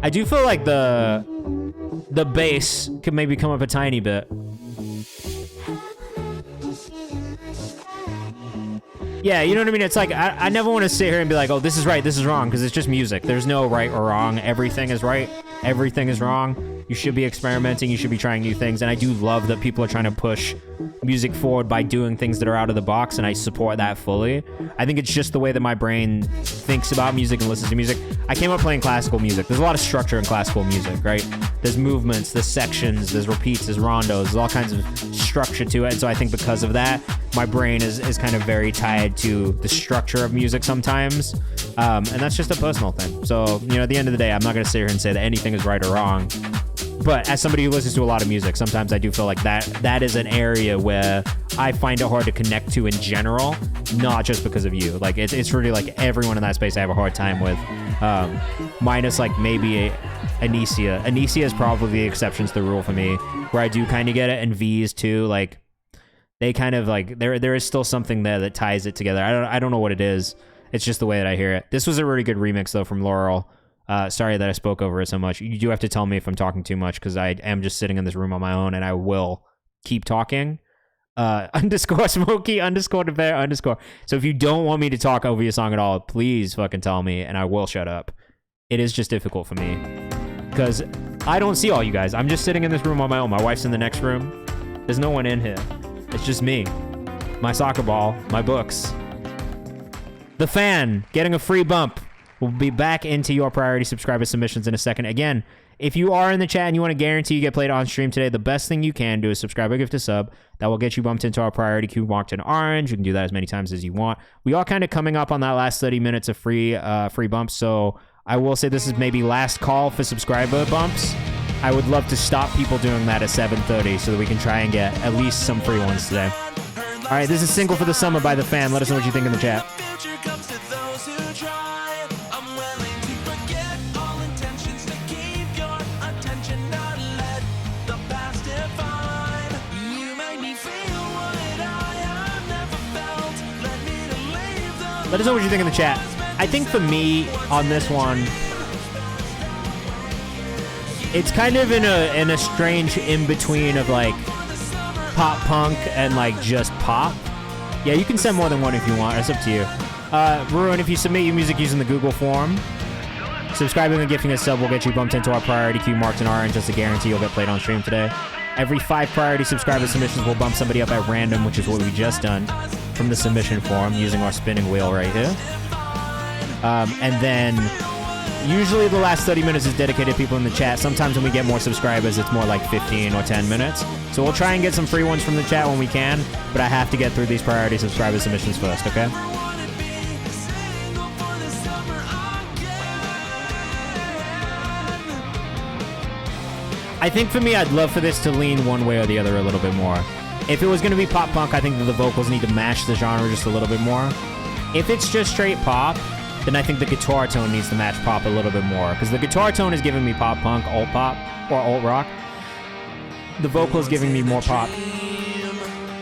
I do feel like the bass could maybe come up a tiny bit. Yeah, you know what I mean? It's like, I never want to sit here and be like, oh, this is right, this is wrong, because it's just music. There's no right or wrong. Everything is right. Everything is wrong. You should be experimenting. You should be trying new things. And I do love that people are trying to push music forward by doing things that are out of the box, and I support that fully. I think it's just the way that my brain thinks about music and listens to music. I came up playing classical music. There's a lot of structure in classical music, right? There's movements, there's sections, there's repeats, there's rondos, there's all kinds of structure to it. And so I think because of that, my brain is kind of very tied to the structure of music sometimes. And that's just a personal thing. So, you know, at the end of the day, I'm not going to sit here and say that anything is right or wrong. But as somebody who listens to a lot of music, sometimes I do feel like that is an area where I find it hard to connect to in general, not just because of you. Like, it's really like everyone in that space I have a hard time with, minus like maybe Anicia. Anicia is probably the exception to the rule for me, where I do kind of get it, and V's too. Like, they kind of like, there is still something there that ties it together. I don't know what it is. It's just the way that I hear it. This was a really good remix though from Laurel. Sorry that I spoke over it so much. You do have to tell me if I'm talking too much, because I am just sitting in this room on my own, and I will keep talking. Underscore Smokey, underscore Bear, underscore. So if you don't want me to talk over your song at all, please fucking tell me, and I will shut up. It is just difficult for me, because I don't see all you guys. I'm just sitting in this room on my own. My wife's in the next room. There's no one in here. It's just me, my soccer ball, my books. The Fan, getting a free bump. We'll be back into your priority subscriber submissions in a second. Again, if you are in the chat and you want to guarantee you get played on stream today, the best thing you can do is subscribe or gift a sub. That will get you bumped into our priority queue marked in orange. You can do that as many times as you want. We are kind of coming up on that last 30 minutes of free bumps, so I will say this is maybe last call for subscriber bumps. I would love to stop people doing that at 7:30 so that we can try and get at least some free ones today. All right, this is Single for the Summer by The Fan. Let us know what you think in the chat. Let us know what you think in the chat. I think for me on this one, it's kind of in a strange in-between of like pop punk and like just pop. Yeah, you can send more than one if you want. It's up to you. Ruin, if you submit your music using the Google form, subscribing and gifting a sub will get you bumped into our priority queue marked in orange. That's a guarantee you'll get played on stream today. Every 5 priority subscriber submissions will bump somebody up at random, which is what we just done from the submission form using our spinning wheel right here. And then usually the last 30 minutes is dedicated to people in the chat. Sometimes when we get more subscribers, it's more like 15 or 10 minutes. So we'll try and get some free ones from the chat when we can, but I have to get through these priority subscriber submissions first, okay? I think for me, I'd love for this to lean one way or the other a little bit more. If it was going to be pop punk, I think that the vocals need to match the genre just a little bit more. If it's just straight pop, then I think the guitar tone needs to match pop a little bit more. Because the guitar tone is giving me pop punk, alt pop, or alt rock. The vocal is giving me more pop.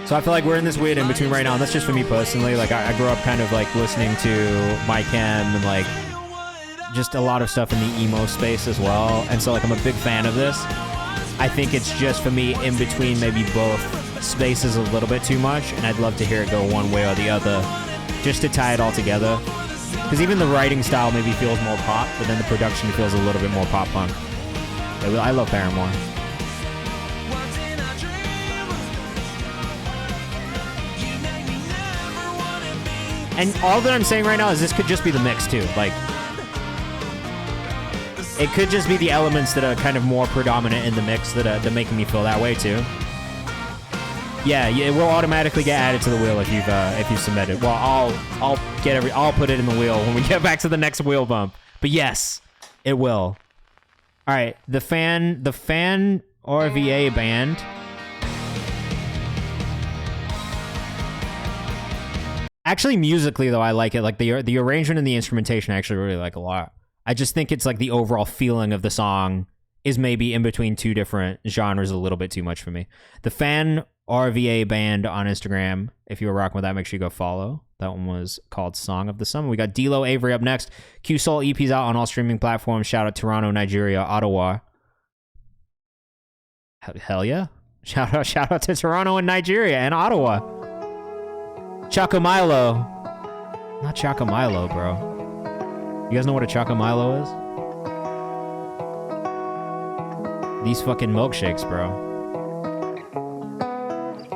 So I feel like we're in this weird in between right now. And that's just for me personally. Like I grew up kind of like listening to My Chem and like just a lot of stuff in the emo space as well. And so like I'm a big fan of this. I think it's just for me in between maybe both spaces a little bit too much. And I'd love to hear it go one way or the other just to tie it all together. Because even the writing style maybe feels more pop, but then the production feels a little bit more pop punk. I love Paramore. And all that I'm saying right now is this could just be the mix too. Like, it could just be the elements that are kind of more predominant in the mix that are making me feel that way too. Yeah, it will automatically get added to the wheel if you've submitted. Well, I'll put it in the wheel when we get back to the next wheel bump. But yes, it will. All right, the fan RVA band. Actually, musically though, I like it. Like the arrangement and the instrumentation, I actually really like a lot. I just think it's like the overall feeling of the song is maybe in between two different genres a little bit too much for me. The fan RVA band on Instagram. If you were rocking with that, make sure you go follow. That one was called Song of the Summer. We got D-Lo Avery up next. Q Soul EP's out on all streaming platforms. Shout out Toronto, Nigeria, Ottawa. Hell yeah. Shout out to Toronto and Nigeria and Ottawa. Chocomilo. Not Chocomilo, bro. You guys know what a Chocomilo is? These fucking milkshakes, bro.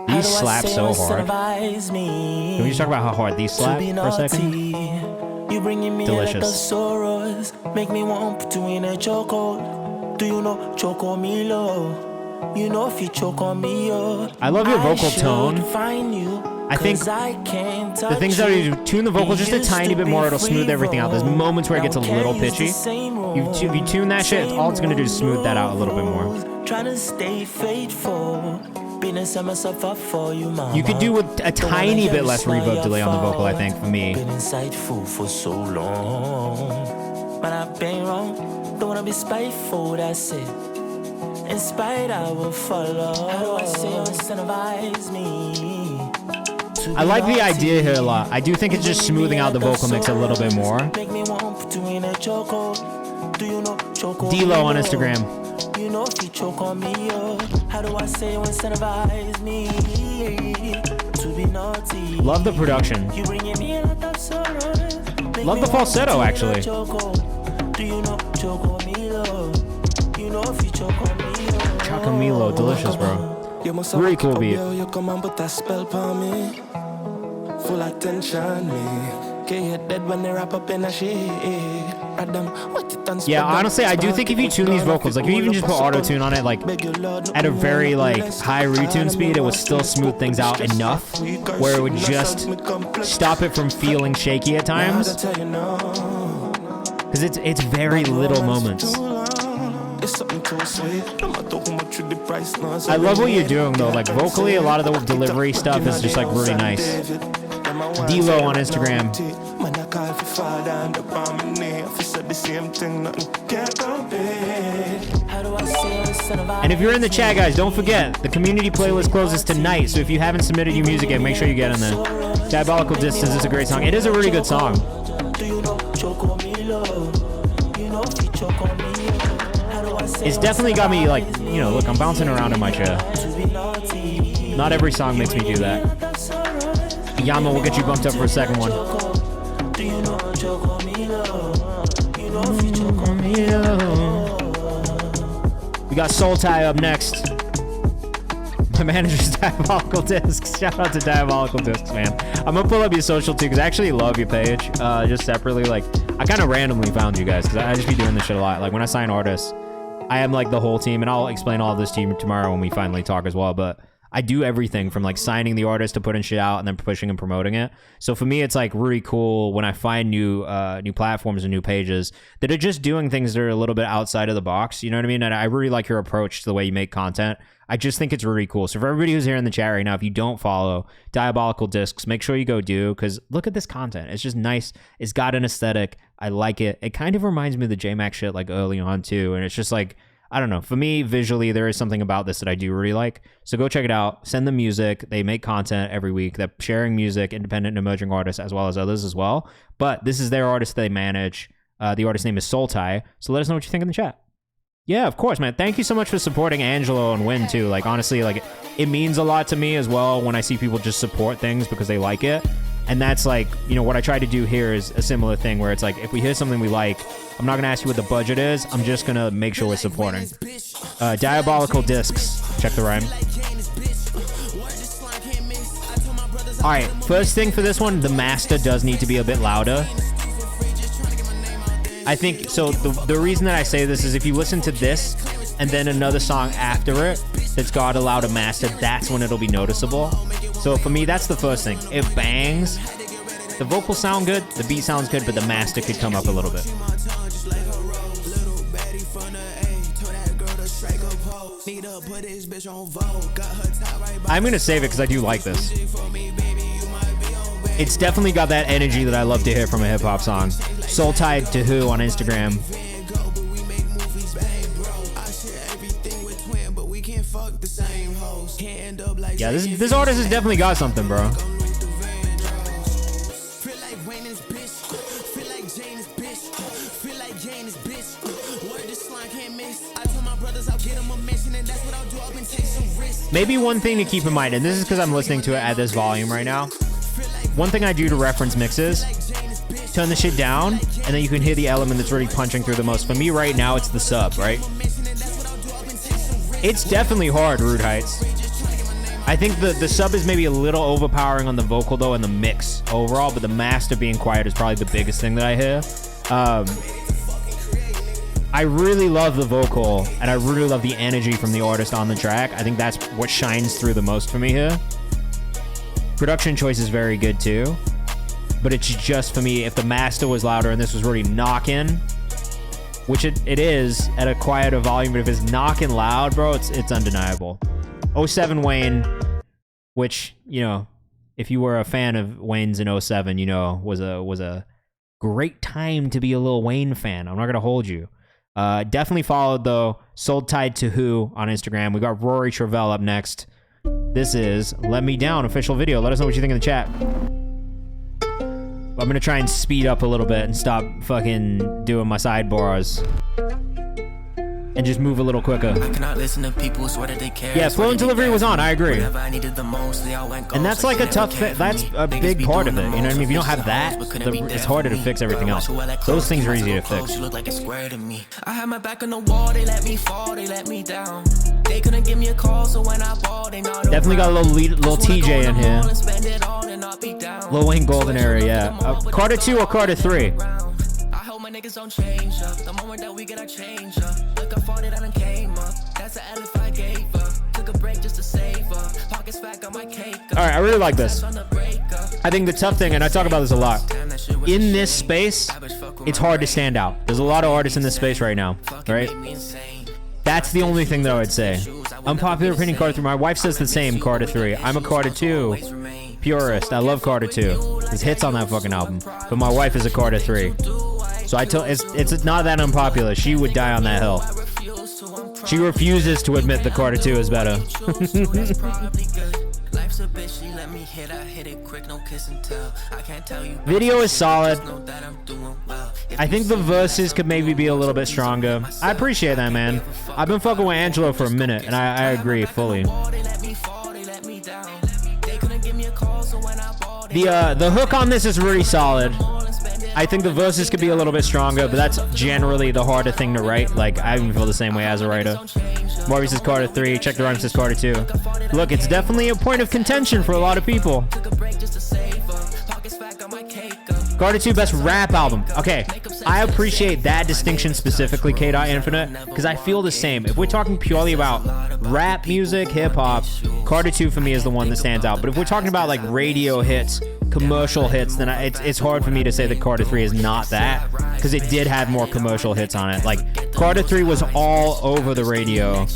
These slap so hard. Can we just talk about how hard these slap for a second? You bringing me delicious. Like sorrows, make me want to put you in a chokehold. Do you know Chocomilo? You know if you choke on me, I love your vocal tone. I think the things that you tune the vocal just a tiny bit more, it'll smooth everything out. There's moments where it gets a little pitchy. If you tune that shit, all it's gonna do is smooth that out a little bit more. Trying to stay faithful. You could do with a tiny bit less reverb delay on the vocal, I think, for me. Been insightful for so long, but I've been wrong. Don't wanna be spiteful, that's it. In spite, I will follow. How do I say incentivize me? I like the idea here a lot. I do think it's just smoothing out the vocal mix a little bit more. D-Lo on Instagram. You know if you choke on me, how do I say incentivize me to be naughty? Love the production. Love the falsetto, actually. Chocomilo, delicious, bro. Really cool beat. Full attention, me. Dead when they wrap up in a shit. Yeah, honestly, I do think if you tune these vocals, like you even just put auto-tune on it, like at a very like high retune speed, it would still smooth things out enough where it would just stop it from feeling shaky at times. Because it's very little moments. I love what you're doing though. Like vocally, a lot of the delivery stuff is just like really nice. D-Lo on Instagram. And if you're in the chat, guys, don't forget, the community playlist closes tonight, so if you haven't submitted your music yet, make sure you get in there. Diabolical Distance is a great song. It is a really good song. It's definitely got me, like, you know, look, I'm bouncing around in my chair. Not every song makes me do that. Yama will get you bumped up for a second one. We got Soul Tie up next. My manager's Diabolical Discs. Shout out to Diabolical Discs, man. I'm gonna pull up your social too, because I actually love your page. Just separately, like, I kind of randomly found you guys, because I just be doing this shit a lot. Like, when I sign artists, I am like the whole team, and I'll explain all of this to you tomorrow when we finally talk as well, but I do everything from like signing the artist to putting shit out and then pushing and promoting it. So for me, it's like really cool when I find new platforms and new pages that are just doing things that are a little bit outside of the box. You know what I mean? And I really like your approach to the way you make content. I just think it's really cool. So for everybody who's here in the chat right now, if you don't follow Diabolical Discs, make sure you go do, because look at this content. It's just nice. It's got an aesthetic. I like it. It kind of reminds me of the J-Mac shit like early on too. And it's just like, I don't know. For me, visually, there is something about this that I do really like. So go check it out. Send them music. They make content every week. They're sharing music, independent and emerging artists, as well as others as well. But this is their artist they manage. The artist's name is Soultie. So let us know what you think in the chat. Yeah, of course, man. Thank you so much for supporting Angelo and Win, too. Like, honestly, like, it means a lot to me as well when I see people just support things because they like it. And that's like, you know, what I try to do here is a similar thing where it's like, if we hear something we like, I'm not going to ask you what the budget is. I'm just going to make sure we're supporting. Diabolical Discs. Check the rhyme. All right, first thing for this one, the master does need to be a bit louder. I think, so the reason that I say this is if you listen to this and then another song after it that's got a louder master, that's when it'll be noticeable. So for me, that's the first thing. It bangs. The vocals sound good, the beat sounds good, but the master could come up a little bit. I'm gonna save it because I do like this. It's definitely got that energy that I love to hear from a hip-hop song. Soul Tied to Who on Instagram. Yeah, this artist has definitely got something, bro. Maybe one thing to keep in mind, and this is because I'm listening to it at this volume right now. One thing I do to reference mixes, turn the shit down, and then you can hear the element that's really punching through the most. For me right now, it's the sub, right? It's definitely hard, Rude Heights. I think the sub is maybe a little overpowering on the vocal, though, and the mix overall, but the master being quiet is probably the biggest thing that I hear. I really love the vocal, and I really love the energy from the artist on the track. I think that's what shines through the most for me here. Production choice is very good, too. But it's just, for me, if the master was louder and this was really knocking, which it is at a quieter volume, but if it's knocking loud, bro, it's undeniable. 07 Wayne, which, you know, if you were a fan of Wayne's in 07, you know, was a great time to be a Lil Wayne fan. I'm not gonna hold you. Definitely followed, though, Soul Tied to Who on Instagram. We got Rory Travell up next. This is Let Me Down official video. Let us know what you think in the chat. I'm gonna try and speed up a little bit and stop fucking doing my sidebars. And just move a little quicker. I cannot listen to people swear that they care. Yeah, flow and delivery was on, I agree. And that's like a tough thing. That's a big part of it. You know what I mean? If you don't have that, it's harder to fix everything else. Those things are easy to fix. I had my back on the wall, they let me fall, they let me down. They couldn't give me a call, so when I balled, they know. Definitely got a little TJ in here. Lil Wayne Golden era, yeah. Carter 2 or Carter 3? My niggas don't change up. The moment that we get our change up. Look, I fought it, I done came up. That's the elephant I gave up. Took a break just to save up. Pockets back on my cake. Alright, I really like this. I think the tough thing, and I talk about this a lot, in this space, it's hard to stand out. There's a lot of artists in this space right now, right? That's the only thing that I would say. Unpopular opinion, Carter 3. My wife says the same, Carter 3. I'm a Carter 2 purist. I love Carter 2. There's hits on that fucking album. But my wife is a Carter 3. So I tell it's not that unpopular. She would die on that hill. She refuses to admit the Carter 2 is better. Video is solid. I think the verses could maybe be a little bit stronger. I appreciate that, man. I've been fucking with Angelo for a minute, and I agree fully. The hook on this is really solid. I think the verses could be a little bit stronger, but that's generally the harder thing to write. Like, I even feel the same way as a writer. Maurice says Carter 3. Check the Rhyme says Carter 2. Look, it's definitely a point of contention for a lot of people. Carter 2 best rap album. Okay, I appreciate that distinction specifically, K.Infinite, because I feel the same. If we're talking purely about rap music, hip-hop, Carter 2 for me is the one that stands out. But if we're talking about like radio hits, commercial hits, then it's hard for me to say that Carter 3 is not that, because it did have more commercial hits on it. Like, Carter 3 was all over the radio.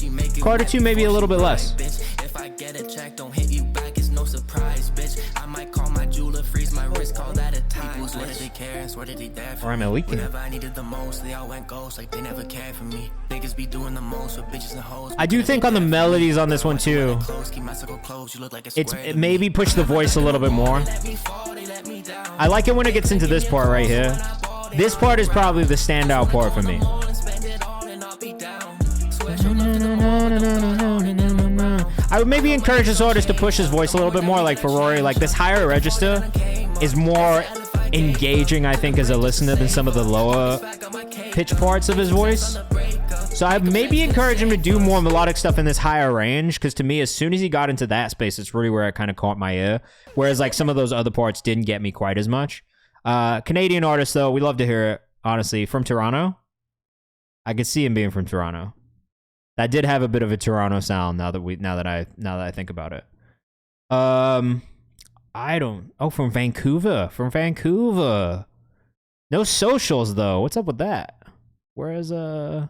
Carter 2 maybe a little bit less. If I get a check, don't hit you back, it's no surprise, bitch. I might call my jeweler, freeze my wrist, call that a time. What did they care? What did they dare for? Whenever I needed the most, they all went ghost, like they never cared for me. Niggas be doing the most for bitches and hoes. I do think on the melodies on this one too, it maybe push the voice a little bit more. I like it when it gets into this part right here. This part is probably the standout part for me. I would maybe encourage this artist to push his voice a little bit more, like for Rory. Like, this higher register is more engaging, I think, as a listener than some of the lower pitch parts of his voice. So I maybe encourage him to do more melodic stuff in this higher range, because to me, as soon as he got into that space, it's really where it kind of caught my ear. Whereas like some of those other parts didn't get me quite as much. Canadian artist though, we love to hear it, honestly. From Toronto, I could see him being from Toronto. That did have a bit of a Toronto sound now that I think about it. From Vancouver. No socials though. What's up with that? Whereas I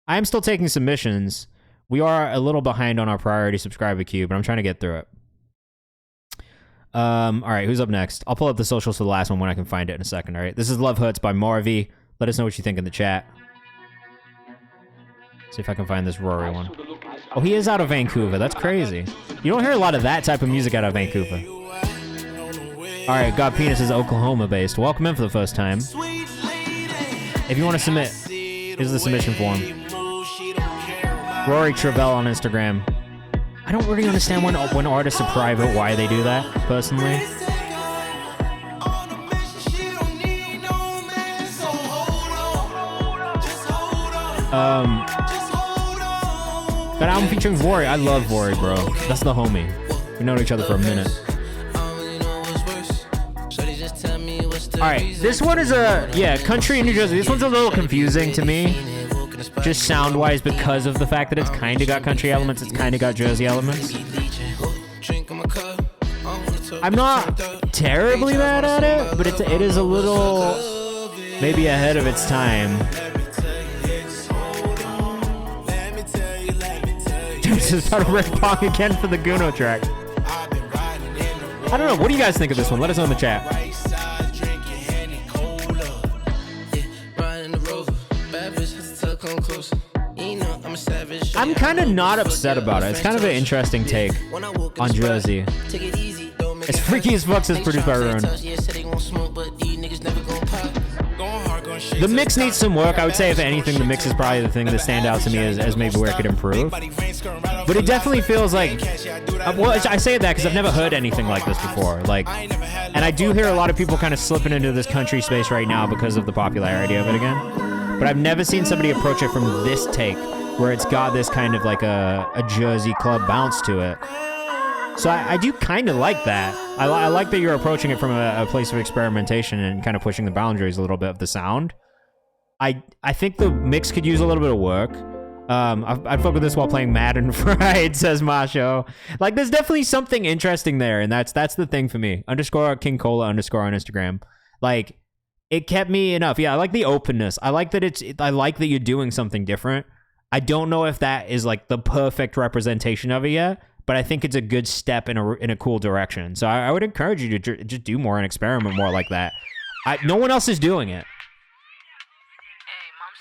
am still taking submissions. We are a little behind on our priority subscriber queue, but I'm trying to get through it. All right, who's up next? I'll pull up the socials for the last one when I can find it in a second. All right, this is Love Hurts by Marvy. Let us know what you think in the chat. See if I can find this Rory one. Oh, he is out of Vancouver. That's crazy. You don't hear a lot of that type of music out of Vancouver. All right, God Penis is Oklahoma-based. Welcome in for the first time. If you want to submit, here's the submission form. Rory Travell on Instagram. I don't really understand when artists are private, why they do that, personally. That album featuring Vori. I love Vori, bro. That's the homie. We known each other for a minute. Alright, this one is country in New Jersey. This one's a little confusing to me, just sound-wise, because of the fact that it's kind of got country elements, it's kind of got Jersey elements. I'm not terribly mad at it, but it is a little maybe ahead of its time. This is about to rip Pong again for the Guno track. I don't know. What do you guys think of this one? Let us know in the chat. I'm kind of not upset about it. It's kind of an interesting take on Jersey. It's freaky as fuck, says produced by Ruin. The mix needs some work. I would say, if anything, the mix is probably the thing that stands out to me as maybe where it could improve. But it definitely feels like... well, I say that because I've never heard anything like this before. Like, and I do hear a lot of people kind of slipping into this country space right now because of the popularity of it again. But I've never seen somebody approach it from this take, where it's got this kind of like a Jersey club bounce to it. So I do kind of like that. I like that you're approaching it from a place of experimentation and kind of pushing the boundaries a little bit of the sound. I think the mix could use a little bit of work. I'd fuck with this while playing Madden Fried, says Masho. Like, there's definitely something interesting there, and that's the thing for me. _King Cola_ on Instagram. Like, it kept me enough. Yeah, I like the openness. I like that I like that you're doing something different. I don't know if that is like the perfect representation of it yet, but I think it's a good step in a cool direction. So I would encourage you to just do more and experiment more like that. No one else is doing it,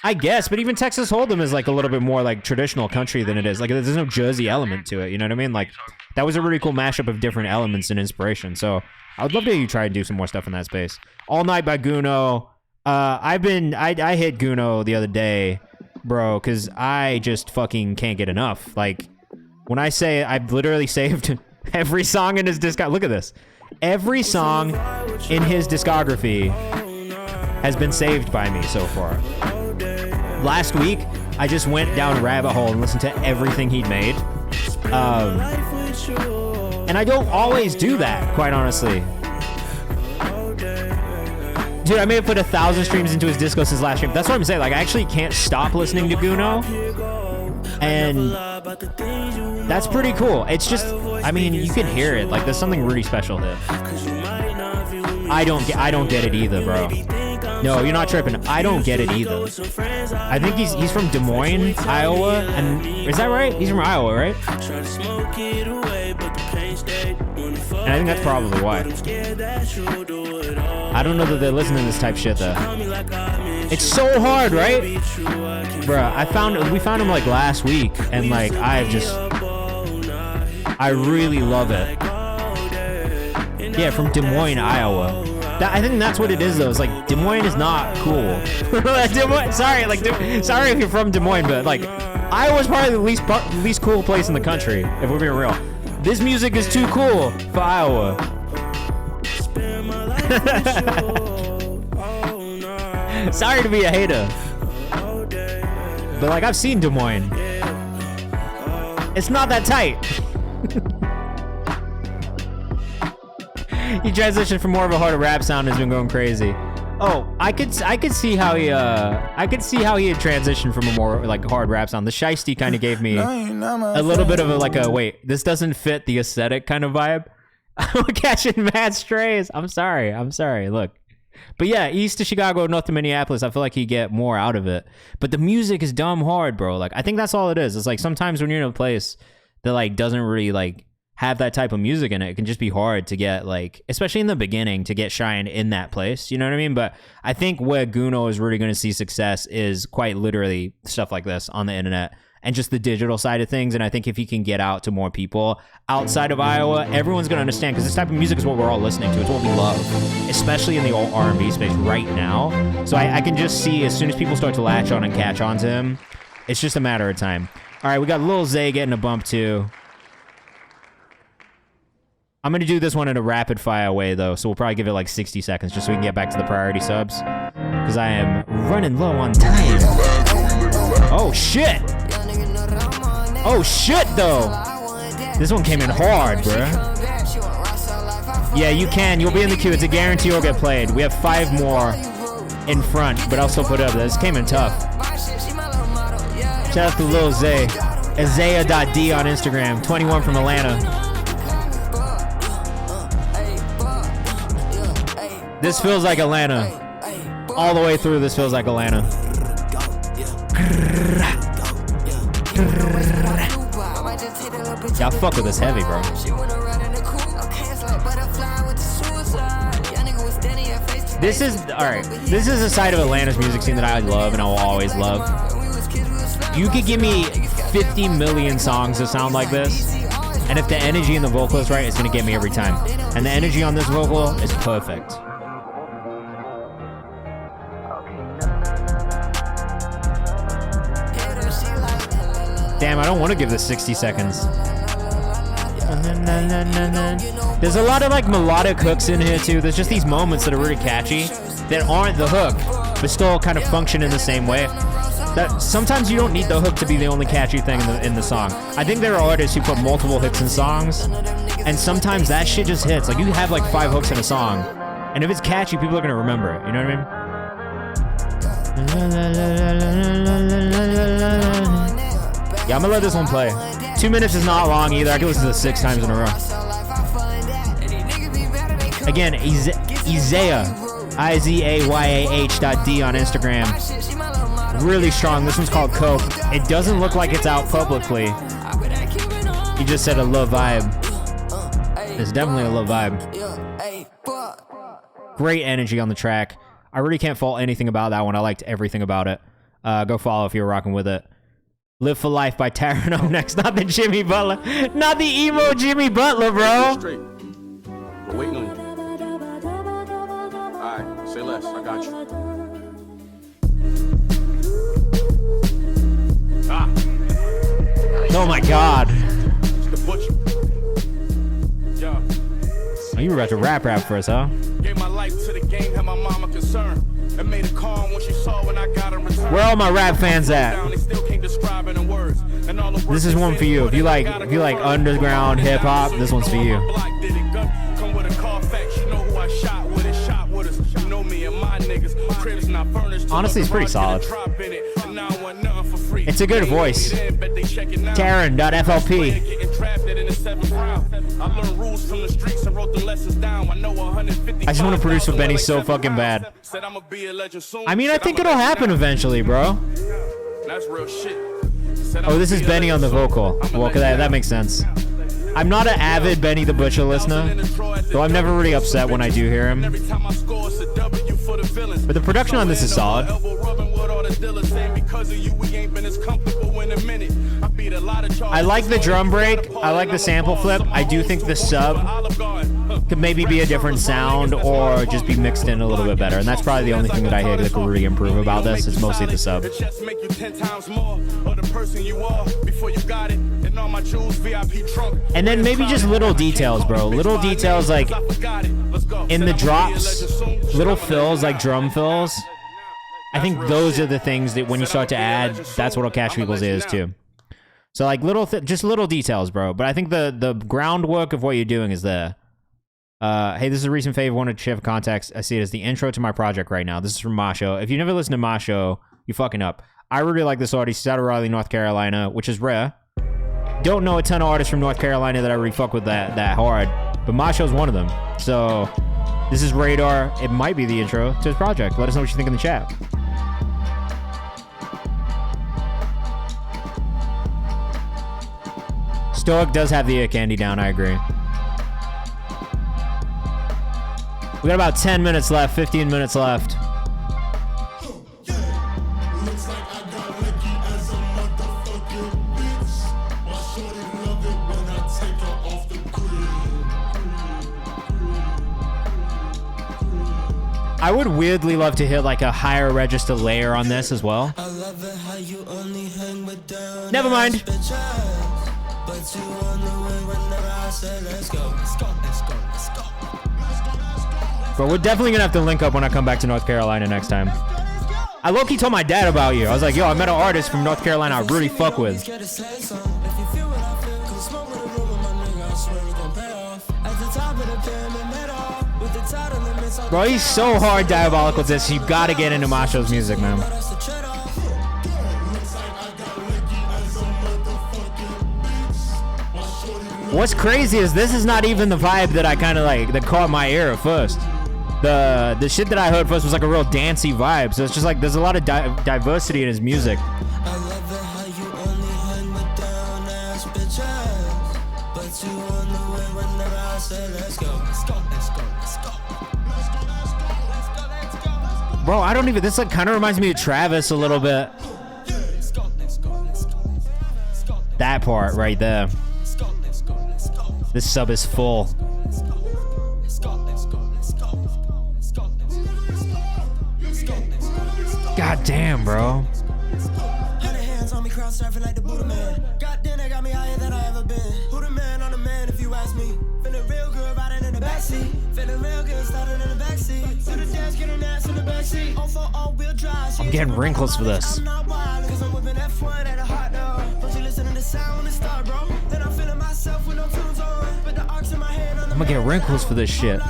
I guess, but even Texas Hold'em is like a little bit more like traditional country than it is. Like, there's no Jersey element to it, you know what I mean? Like, that was a really cool mashup of different elements and inspiration. So I would love to hear you try and do some more stuff in that space. All Night by Guno. I hit Guno the other day, bro, because I just fucking can't get enough. Like, when I say I've literally saved every song in his discography. Look at this. Every song in his discography has been saved by me so far. Last week, I just went down a rabbit hole and listened to everything he'd made. And I don't always do that, quite honestly. Dude, I may have put 1,000 streams into his disco since last stream. That's what I'm saying. Like, I actually can't stop listening to Guno. And that's pretty cool. It's just, I mean, you can hear it. Like, there's something really special here. I don't get it either, bro. No, you're not tripping. I don't get it either. I think he's from Des Moines, Iowa, and is that right? He's from Iowa, right? And I think that's probably why. I don't know that they're listening to this type shit though. It's so hard, right? Bruh, we found him like last week, and like I really love it. Yeah, from Des Moines, Iowa. I think that's what it is though. It's like Des Moines is not cool. Sorry if you're from Des Moines, but like Iowa's probably the least cool place in the country, if we're being real. This music is too cool for Iowa. Sorry to be a hater, but like I've seen Des Moines. It's not that tight. He transitioned from more of a harder rap sound and has been going crazy. Oh, I could see how he had transitioned from a more like hard rap sound. The Shiesty kind of gave me a little bit of a wait, this doesn't fit the aesthetic kind of vibe. I'm catching mad strays. I'm sorry. Look. But yeah, east to Chicago, north to Minneapolis, I feel like he'd get more out of it. But the music is dumb hard, bro. Like, I think that's all it is. It's like sometimes when you're in a place that like doesn't really like have that type of music in it, it can just be hard to get like, especially in the beginning, to get shine in that place. You know what I mean? But I think where Guno is really going to see success is quite literally stuff like this on the internet and just the digital side of things. And I think if he can get out to more people outside of Iowa, everyone's going to understand, because this type of music is what we're all listening to. It's what we love, especially in the old R&B space right now. So I can just see as soon as people start to latch on and catch on to him, it's just a matter of time. All right, we got Lil Zay getting a bump too. I'm going to do this one in a rapid fire way though, so we'll probably give it like 60 seconds just so we can get back to the priority subs, because I am running low on time. Oh shit! Oh shit though! This one came in hard, bruh. Yeah, you can. You'll be in the queue. It's a guarantee you'll get played. We have 5 more in front, but I'll still put up. This came in tough. Shout out to Lil Zay. Isaiah.d on Instagram. 21 from Atlanta. This feels like Atlanta. All the way through, this feels like Atlanta. Y'all fuck with us heavy, bro. This is, alright, this is a side of Atlanta's music scene that I love and I will always love. You could give me 50 million songs that sound like this, and if the energy in the vocal is right, it's gonna get me every time. And the energy on this vocal is perfect. Damn, I don't want to give this 60 seconds. There's a lot of like melodic hooks in here too. There's just these moments that are really catchy that aren't the hook, but still kind of function in the same way. That sometimes you don't need the hook to be the only catchy thing in the song. I think there are artists who put multiple hooks in songs, and sometimes that shit just hits. Like you have like 5 hooks in a song, and if it's catchy, people are gonna remember it. You know what I mean? Yeah, I'm gonna let this one play. 2 minutes is not long either. I can listen to this 6 times in a row. Again, Isaiah, IZAYAH.D on Instagram. Really strong. This one's called Coke. It doesn't look like it's out publicly. He just said a low vibe. It's definitely a low vibe. Great energy on the track. I really can't fault anything about that one. I liked everything about it. Go follow if you're rocking with it. Live for Life by Taron up next. Not the Jimmy Butler. Not the emo Jimmy Butler, bro. Straight. We're waiting on you. Alright, say less. I got you. Ah. Oh my god. It's the butcher. Yeah. You were about to rap for us, huh? Gave my life to the game, had my mama concerned. And made a call when she saw when I got a return. Where all my rap fans at? This is one for you. If you like underground hip hop, this one's for you. Honestly, it's pretty solid. It's a good voice. Karen.flp. I just want to produce for Benny so fucking bad. I mean, I think it'll happen eventually, bro. Oh, this is Benny on the vocal. Well, that makes sense. I'm not an avid Benny the Butcher listener, though I'm never really upset when I do hear him. But the production on this is solid. I like the drum break. I like the sample flip. I do think the sub could maybe be a different sound or just be mixed in a little bit better. And that's probably the only thing that I hear that could really improve about this. It's mostly the sub. And then maybe just little details, bro. Little details like in the drops, little fills like drum fills. I think those are the things that when you start to add, that's what'll catch people's ears too. So like just little details, bro. But I think the groundwork of what you're doing is there. Hey, this is a recent favor. Wanted to share for context. I see it as the intro to my project right now. This is from Masho. If you never listened to Masho, you're fucking up. I really like this artist. He's out of Raleigh, North Carolina, which is rare. Don't know a ton of artists from North Carolina that I really fuck with that hard, but Masho's one of them. So this is Radar. It might be the intro to his project. Let us know what you think in the chat. Stoic does have the ear candy down, I agree. We got about 10 minutes left, 15 minutes left. I would weirdly love to hit like a higher register layer on this as well. Never mind. But we're definitely gonna have to link up when I come back to North Carolina next time. I low-key told my dad about you. I was like, yo, I met an artist from North Carolina I really fuck with. Bro, he's so hard diabolical this. You gotta get into Masho's music, man. What's crazy is this is not even the vibe that I kind of like, that caught my ear at first. The shit that I heard first was like a real dancey vibe. So it's just like there's a lot of diversity in his music. Bro, I don't even, this like kind of reminds me of Travis a little bit. That part right there. This sub is full. God damn, bro. I'm getting wrinkles for this. I'm gonna get wrinkles for this shit.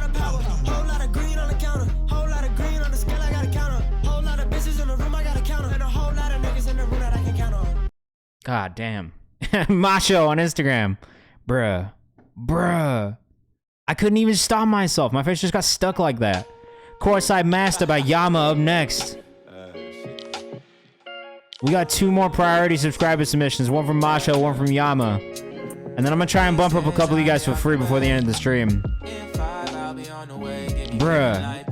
God damn. Masho on Instagram. Bruh. I couldn't even stop myself. My face just got stuck like that. Courtside Master by Yama up next. We got 2 more priority subscriber submissions. One from Masho, one from Yama. And then I'm gonna try and bump up a couple of you guys for free before the end of the stream. Bruh.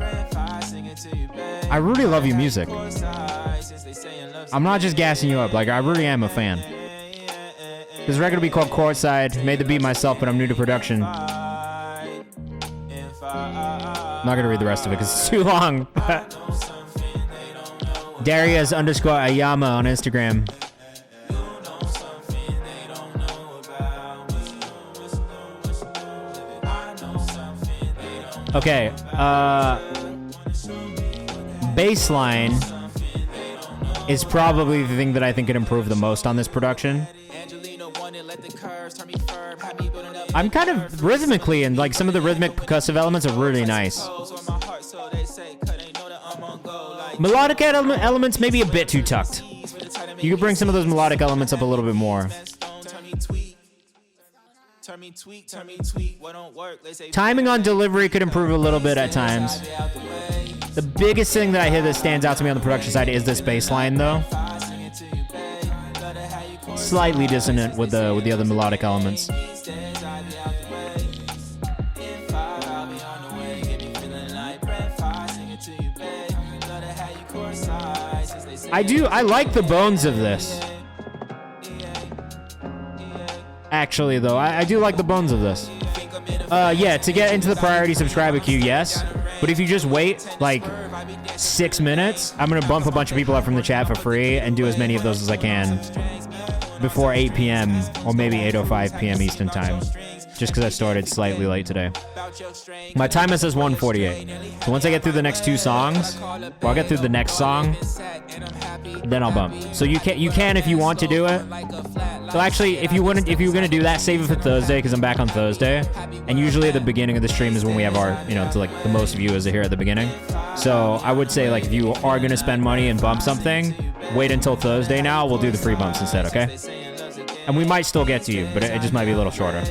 I really love your music. I'm not just gassing you up. Like, I really am a fan. This record will be called Courtside. Made the beat myself, but I'm new to production. I'm not gonna read the rest of it because it's too long. Darius_Ayama on Instagram. Okay, baseline is probably the thing that I think could improve the most on this production. I'm kind of rhythmically, and like some of the rhythmic percussive elements are really nice. Melodic elements maybe a bit too tucked. You could bring some of those melodic elements up a little bit more. Timing on delivery could improve a little bit at times. The biggest thing that I hear that stands out to me on the production side is this bass line, though. Slightly dissonant with the other melodic elements. I like the bones of this. Actually, though, I do like the bones of this. Yeah, to get into the priority subscriber queue, yes. But if you just wait, like, 6 minutes, I'm gonna bump a bunch of people up from the chat for free and do as many of those as I can before 8 p.m. or maybe 8:05 p.m. Eastern time. Just because I started slightly late today. My timer says 1:48. So once I get through the next 2 songs, or I'll get through the next song, then I'll bump. So you can if you want to do it. So actually, if you were gonna do that, save it for Thursday because I'm back on Thursday. And usually at the beginning of the stream is when we have our, to like the most viewers are here at the beginning. So I would say like if you are gonna spend money and bump something, wait until Thursday now. We'll do the free bumps instead, okay? And we might still get to you, but it just might be a little shorter.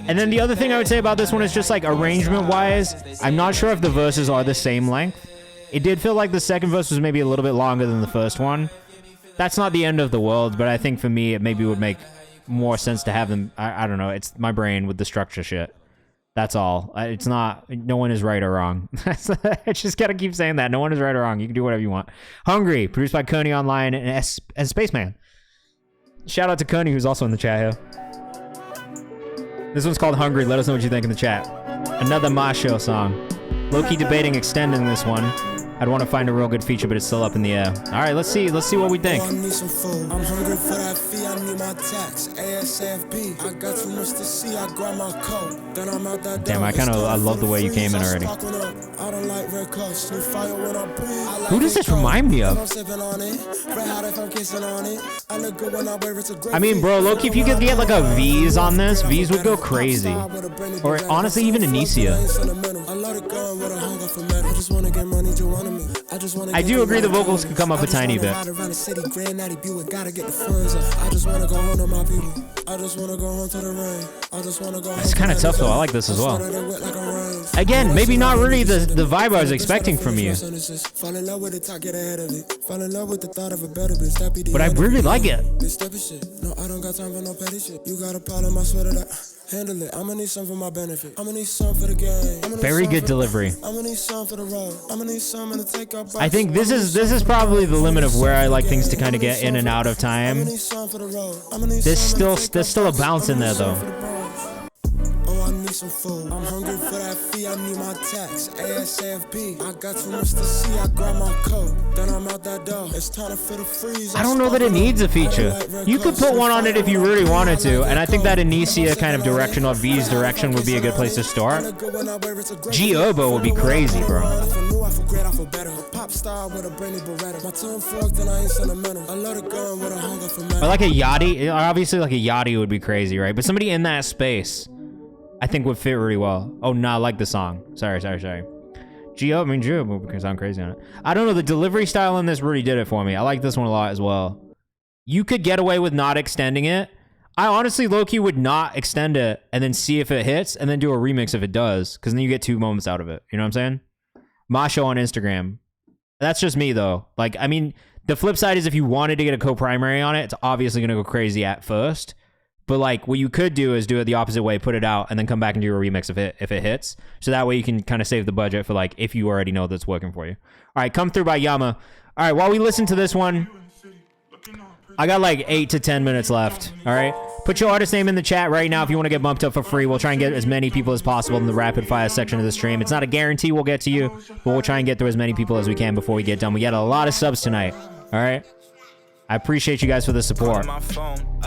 And then the other thing I would say about this one is just like arrangement-wise, I'm not sure if the verses are the same length. It did feel like the second verse was maybe a little bit longer than the first one. That's not the end of the world, but I think for me it maybe would make more sense to have them. I don't know. It's my brain with the structure shit. That's all. It's not. No one is right or wrong. I just gotta keep saying that. No one is right or wrong. You can do whatever you want. Hungry, produced by Kearney Online and Spaceman. Shout out to Kearney, who's also in the chat here. This one's called Hungry. Let us know what you think in the chat. Another Masho song. Low-key debating extending this one. I'd want to find a real good feature, but it's still up in the air. All right, let's see what we think. I need some food. I'm hungry for that fee. I need my tax. ASAP. I got too much to see. I grab my coat. Then I'm out that damn, I love the way you came in already. I don't like red clothes. New fire when I breathe. Who does this remind me of? I mean, bro, low-key, if you could get like a V's on this, V's would go crazy. Or honestly, even Anicia. I do agree the vocals can come up a tiny bit. It's kind of tough though. I like this as well. Again, maybe not really the vibe I was expecting from you. But I really like it. Handle it. I'ma need some for my benefit. I'ma need some for the game. Very good delivery. I'ma need some for the road. I'ma need some to take up. I think this is probably the limit of where I like things to kind of get in and out of time. There's still a bounce in there though. Some food. I'm hungry for that fee. I need my tax. ASAP. I got too much to see. I grab my coat. Then I'm out that door. It's time to fill the freeze. I don't know that it needs a feature. You could put one on it if you really wanted to, and I think that Anicia kind of direction or V's direction would be a good place to start. G-Obo would be crazy, bro. Or like a Yachty. Obviously, like a Yachty would be crazy, right? But somebody in that space, I think would fit really well. Oh, no, I like the song. Sorry. Gio can sound crazy on it. I don't know, the delivery style in this really did it for me. I like this one a lot as well. You could get away with not extending it. I honestly, low-key, would not extend it and then see if it hits and then do a remix if it does, because then you get 2 moments out of it. You know what I'm saying? Masho on Instagram. That's just me, though. Like, I mean, the flip side is if you wanted to get a co-primary on it, it's obviously going to go crazy at first. But like what you could do is do it the opposite way, put it out, and then come back and do a remix if it hits. So that way you can kind of save the budget for like if you already know that's working for you. All right, Come Through by Yama. All right, while we listen to this one, I got like 8 to 10 minutes left. All right, put your artist name in the chat right now if you want to get bumped up for free. We'll try and get as many people as possible in the rapid fire section of the stream. It's not a guarantee we'll get to you, but we'll try and get through as many people as we can before we get done. We got a lot of subs tonight. All right. I appreciate you guys for the support.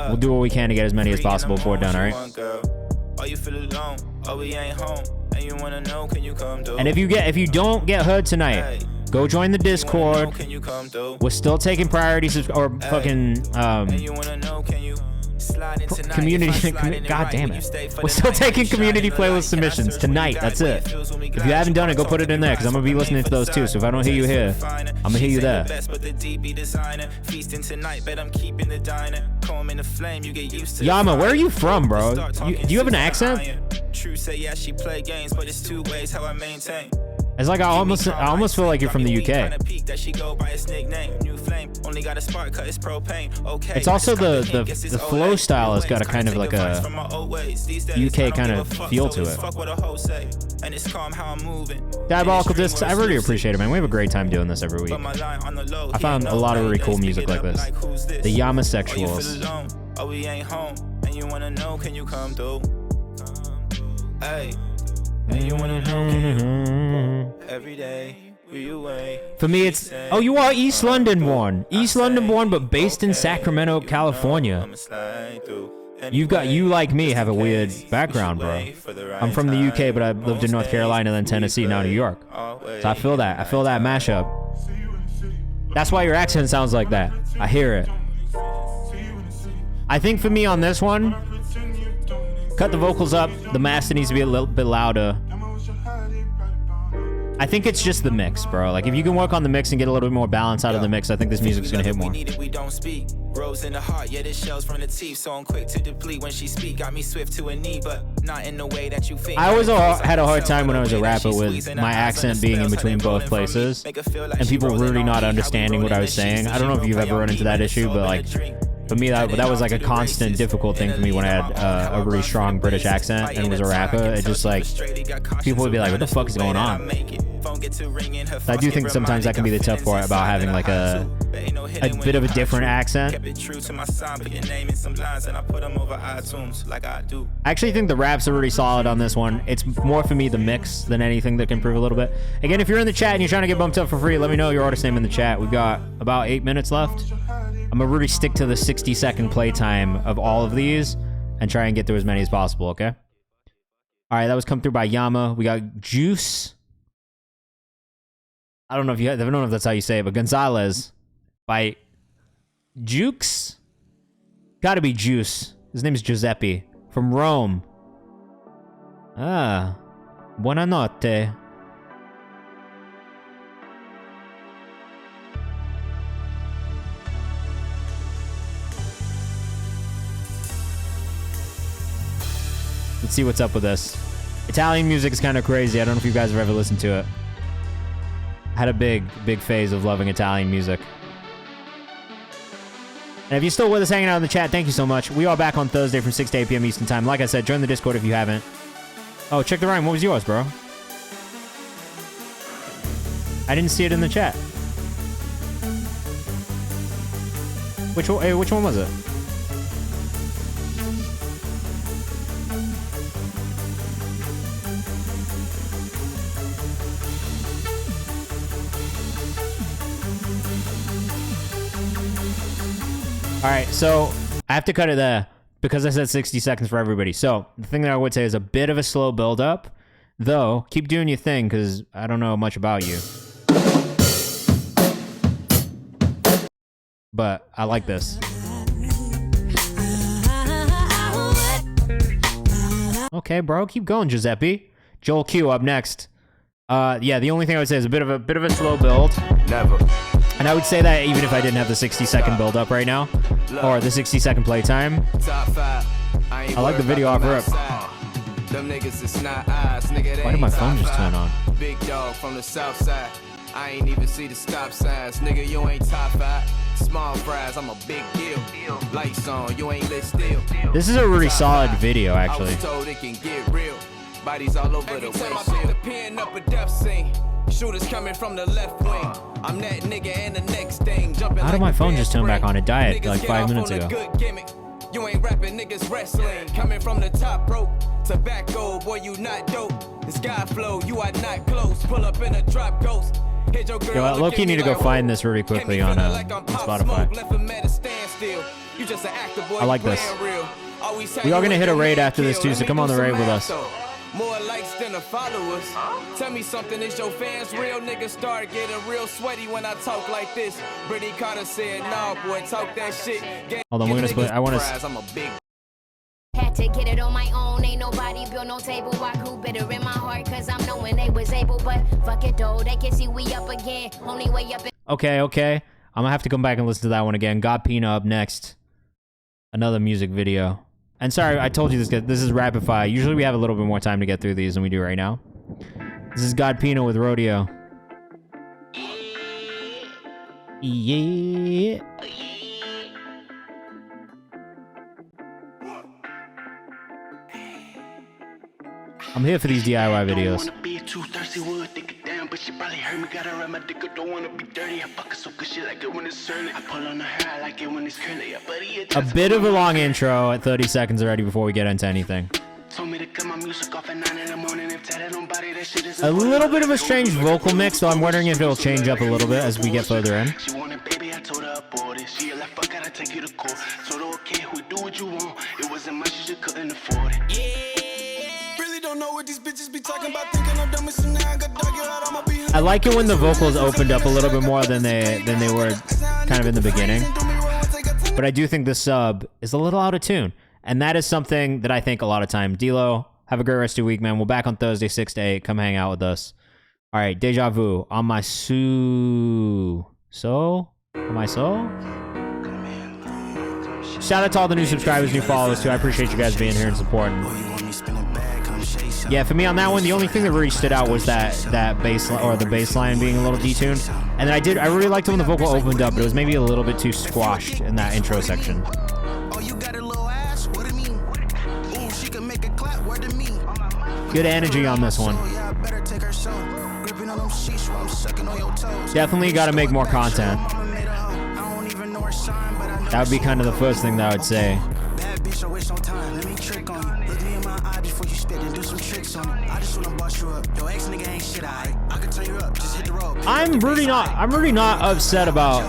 We'll do what we can to get as many as possible before we're done, all right? Why you feel alone? Oh, we ain't home. And you wanna know, can you come through? And if you don't get heard tonight, go join the Discord. We're still taking priorities or fucking community. God damn it. We're still taking community playlist submissions tonight. That's it. If you haven't done it, go put it in there because I'm gonna be listening to those too. So if I don't hear you here, I'm gonna hear you there. Yama, where are you from, bro? Do you have an accent? True say yeah, she play games, but it's two ways how I maintain. It's like I almost feel like you're from the UK. It's also the flow style has got a kind of like a UK kind of feel to it. Diabolical Discs, I really appreciate it, man. We have a great time doing this every week. I found a lot of really cool music like this. The Yamasexuals. Oh, we ain't home, and you wanna know, can you come through? Hey. And you wanna know every day we away. For me, it's you are East London born, but based in Sacramento, California. You like me have a weird background, bro. I'm from the UK, but I lived in North Carolina, then Tennessee, now New York. So I feel that mashup. That's why your accent sounds like that. I hear it. I think for me on this one, cut the vocals up. The master needs to be a little bit louder. I think it's just the mix, bro. Like, if you can work on the mix and get a little bit more balance out of the mix, I think this music's gonna hit more. We don't speak. Rose in the heart, yeah, this shells from the teeth. So I'm quick to deplete when she speak. Got me swift to a knee, but not in the way that you think. I always had a hard time when I was a rapper with my accent being in between both places and people really not understanding what I was saying. I don't know if you've ever run into that issue, but like, for me, that was like a constant difficult thing for me when I had a really strong British accent and was a rapper. It just like, people would be like, what the fuck is going on? I do think sometimes that can be the tough part about having like a bit of a different accent. I actually think the raps are really solid on this one. It's more for me the mix than anything that can improve a little bit. Again, if you're in the chat and you're trying to get bumped up for free, let me know your artist name in the chat. We've got about 8 minutes left. I'm gonna really stick to the 60-second playtime of all of these and try and get through as many as possible, okay? All right, that was come through by Yama. We got Juice. I don't know if that's how you say it, but Gonzalez by Jukes. Gotta be Juice. His name is Giuseppe from Rome. Buonanotte. Let's see what's up with this. Italian music is kind of crazy. I don't know if you guys have ever listened to it. I had a big phase of loving Italian music. And if you're still with us hanging out in the chat, thank you so much. We are back on Thursday from 6 to 8 p.m. Eastern Time. Like I said, join the Discord if you haven't. Oh, check the rhyme. What was yours, bro? I didn't see it in the chat. Which one was it? All right, so I have to cut it there because I said 60 seconds for everybody. So the thing that I would say is a bit of a slow build up, though. Keep doing your thing because I don't know much about you. But I like this. Okay, bro, keep going, Giuseppe. Joel Q up next. Yeah, the only thing I would say is a bit of a slow build. Never. And I would say that even if I didn't have the 60-second build up right now, or the 60-second playtime. I like the video off rip. Why did my phone just turn on? Big dog from the south side. I ain't even see the stop signs. Nigga, you ain't top 5. Small fries, I'm a big deal. Lights on, you ain't lit still. This is a really solid video, actually. I was told it can get real. Bodies all over the way. The pen up a death scene. Shooters coming from the left wing. I'm that nigga and the next thing. How did my phone just turn back on? It died like 5 minutes ago. You ain't rapping, niggas wrestling. Coming from the top rope. Tobacco, boy, you not dope. The sky flow, you are not close. Pull up in a drop ghost. Yo, low-key need to go find this really quickly on Spotify. You just an actor, boy, I like this. We are gonna hit a raid after this too, so come on the raid with us. More likes than the followers. Tell me something, is your fans real? Niggas start getting real sweaty when I talk like this. Brittany Carter said, nah, boy, talk that shit. Hold on, we're gonna split. I wanna. Had to get it on my own, ain't nobody built no table. I grew bitter in my heart, cause I'm knowing they was able, but fuck it though, they can see we up again. Only way up. Okay. I'm gonna have to come back and listen to that one again. God Pina up next. Another music video. And sorry, I told you this is rapid fire. Usually we have a little bit more time to get through these than we do right now. This is God Pina with Rodeo. Yeah. I'm here for these DIY videos. But she probably heard me, got her around my dick, don't wanna be dirty. I fuck her so good, she like it when it's early. I pull on her hair, I like it when it's curly. A bit of a long intro at 30 seconds already before we get into anything. A little bit of a strange vocal mix, though I'm wondering if it'll change up a little bit as we get further in. I like it when the vocals opened up a little bit more than they were kind of in the beginning. But I do think the sub is a little out of tune. And that is something that I think a lot of time. D-Lo, have a great rest of your week, man. We're back on Thursday, 6 to 8. Come hang out with us. All right, Deja Vu on my On my soul? Shout out to all the new subscribers, new followers, too. I appreciate you guys being here and supporting. Yeah, for me on that one, the only thing that really stood out was that bass or the bass line being a little detuned. And then I really liked it when the vocal opened up, but it was maybe a little bit too squashed in that intro section. Good energy on this one. Definitely got to make more content. That would be kind of the first thing that I would say. I'm really not upset about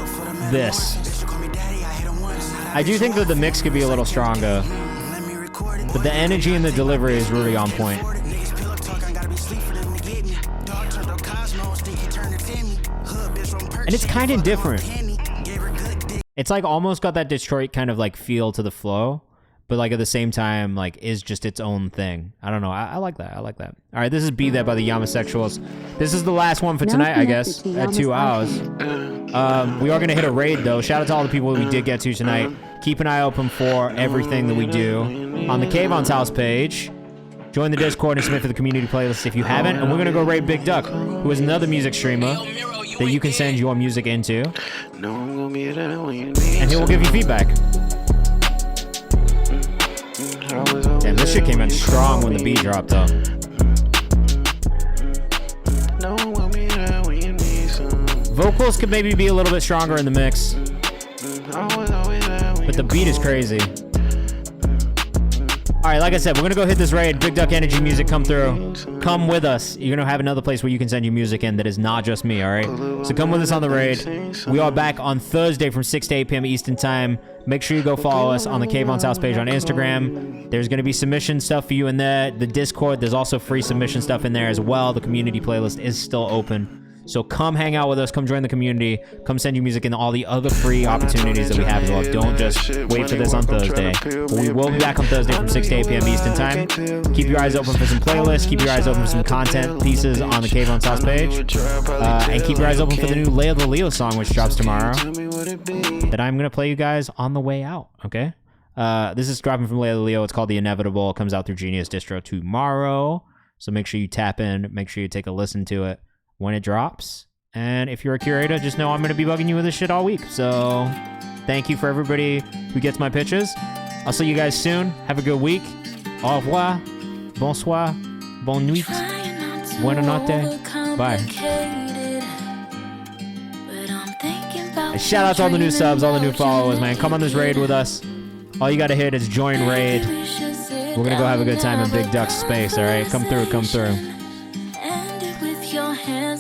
this. I do think that the mix could be a little stronger, but the energy and the delivery is really on point. And it's kind of different. It's like almost got that Detroit kind of like feel to the flow, but like at the same time, like is just its own thing. I don't know. I like that. I like that. All right, this is Be There by the Yamasexuals. This is the last one for tonight, I guess, at 2 hours. We are going to hit a raid, though. Shout out to all the people we did get to tonight. Keep an eye open for everything that we do on the Kayvan's house page. Join the Discord and submit for the community playlist if you haven't. And we're going to go raid Big Duck, who is another music streamer that you can send your music into. And he will give you feedback. Damn, this shit came in strong when the beat dropped, though. Vocals could maybe be a little bit stronger in the mix. But the beat is crazy. Alright, like I said, we're going to go hit this raid. Big Duck Energy music come through. Come with us. You're going to have another place where you can send your music in that is not just me, alright? So come with us on the raid. We are back on Thursday from 6 to 8 p.m. Eastern Time. Make sure you go follow us on the Kayvan's house page on Instagram. There's going to be submission stuff for you in there. The Discord, there's also free submission stuff in there as well. The community playlist is still open. So come hang out with us. Come join the community. Come send your music and all the other free opportunities that we have as well. Don't just wait for this on Thursday. But we will be back on Thursday from 6 to 8 p.m. Eastern Time. Keep your eyes open for some playlists. Keep your eyes open for some content pieces on the Kayvan's house page. And keep your eyes open for the new Leia the Leo song, which drops tomorrow, that I'm going to play you guys on the way out, okay? This is dropping from Leia the Leo. It's called The Inevitable. It comes out through Genius Distro tomorrow. So make sure you tap in. Make sure you take a listen to it when it drops. And if you're a curator, just know I'm going to be bugging you with this shit all week. So thank you for everybody who gets my pitches. I'll see you guys soon. Have a good week. Au revoir. Bonsoir. Bonne nuit. Buena notte. Bye. And shout out to all the new subs, all the new followers, man. Come on this raid with us. All you got to hit is join raid. We're going to go have a good time in Big Duck's space, all right? Come through, come through.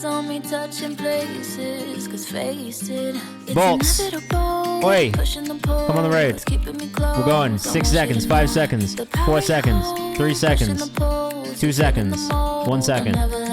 On me touching places, 'cause face it, it's Bolts. inevitable. Oi, come on the raid. We're going. 6 seconds, 5 seconds, 4 seconds, 3 seconds, 2 seconds, 1 second.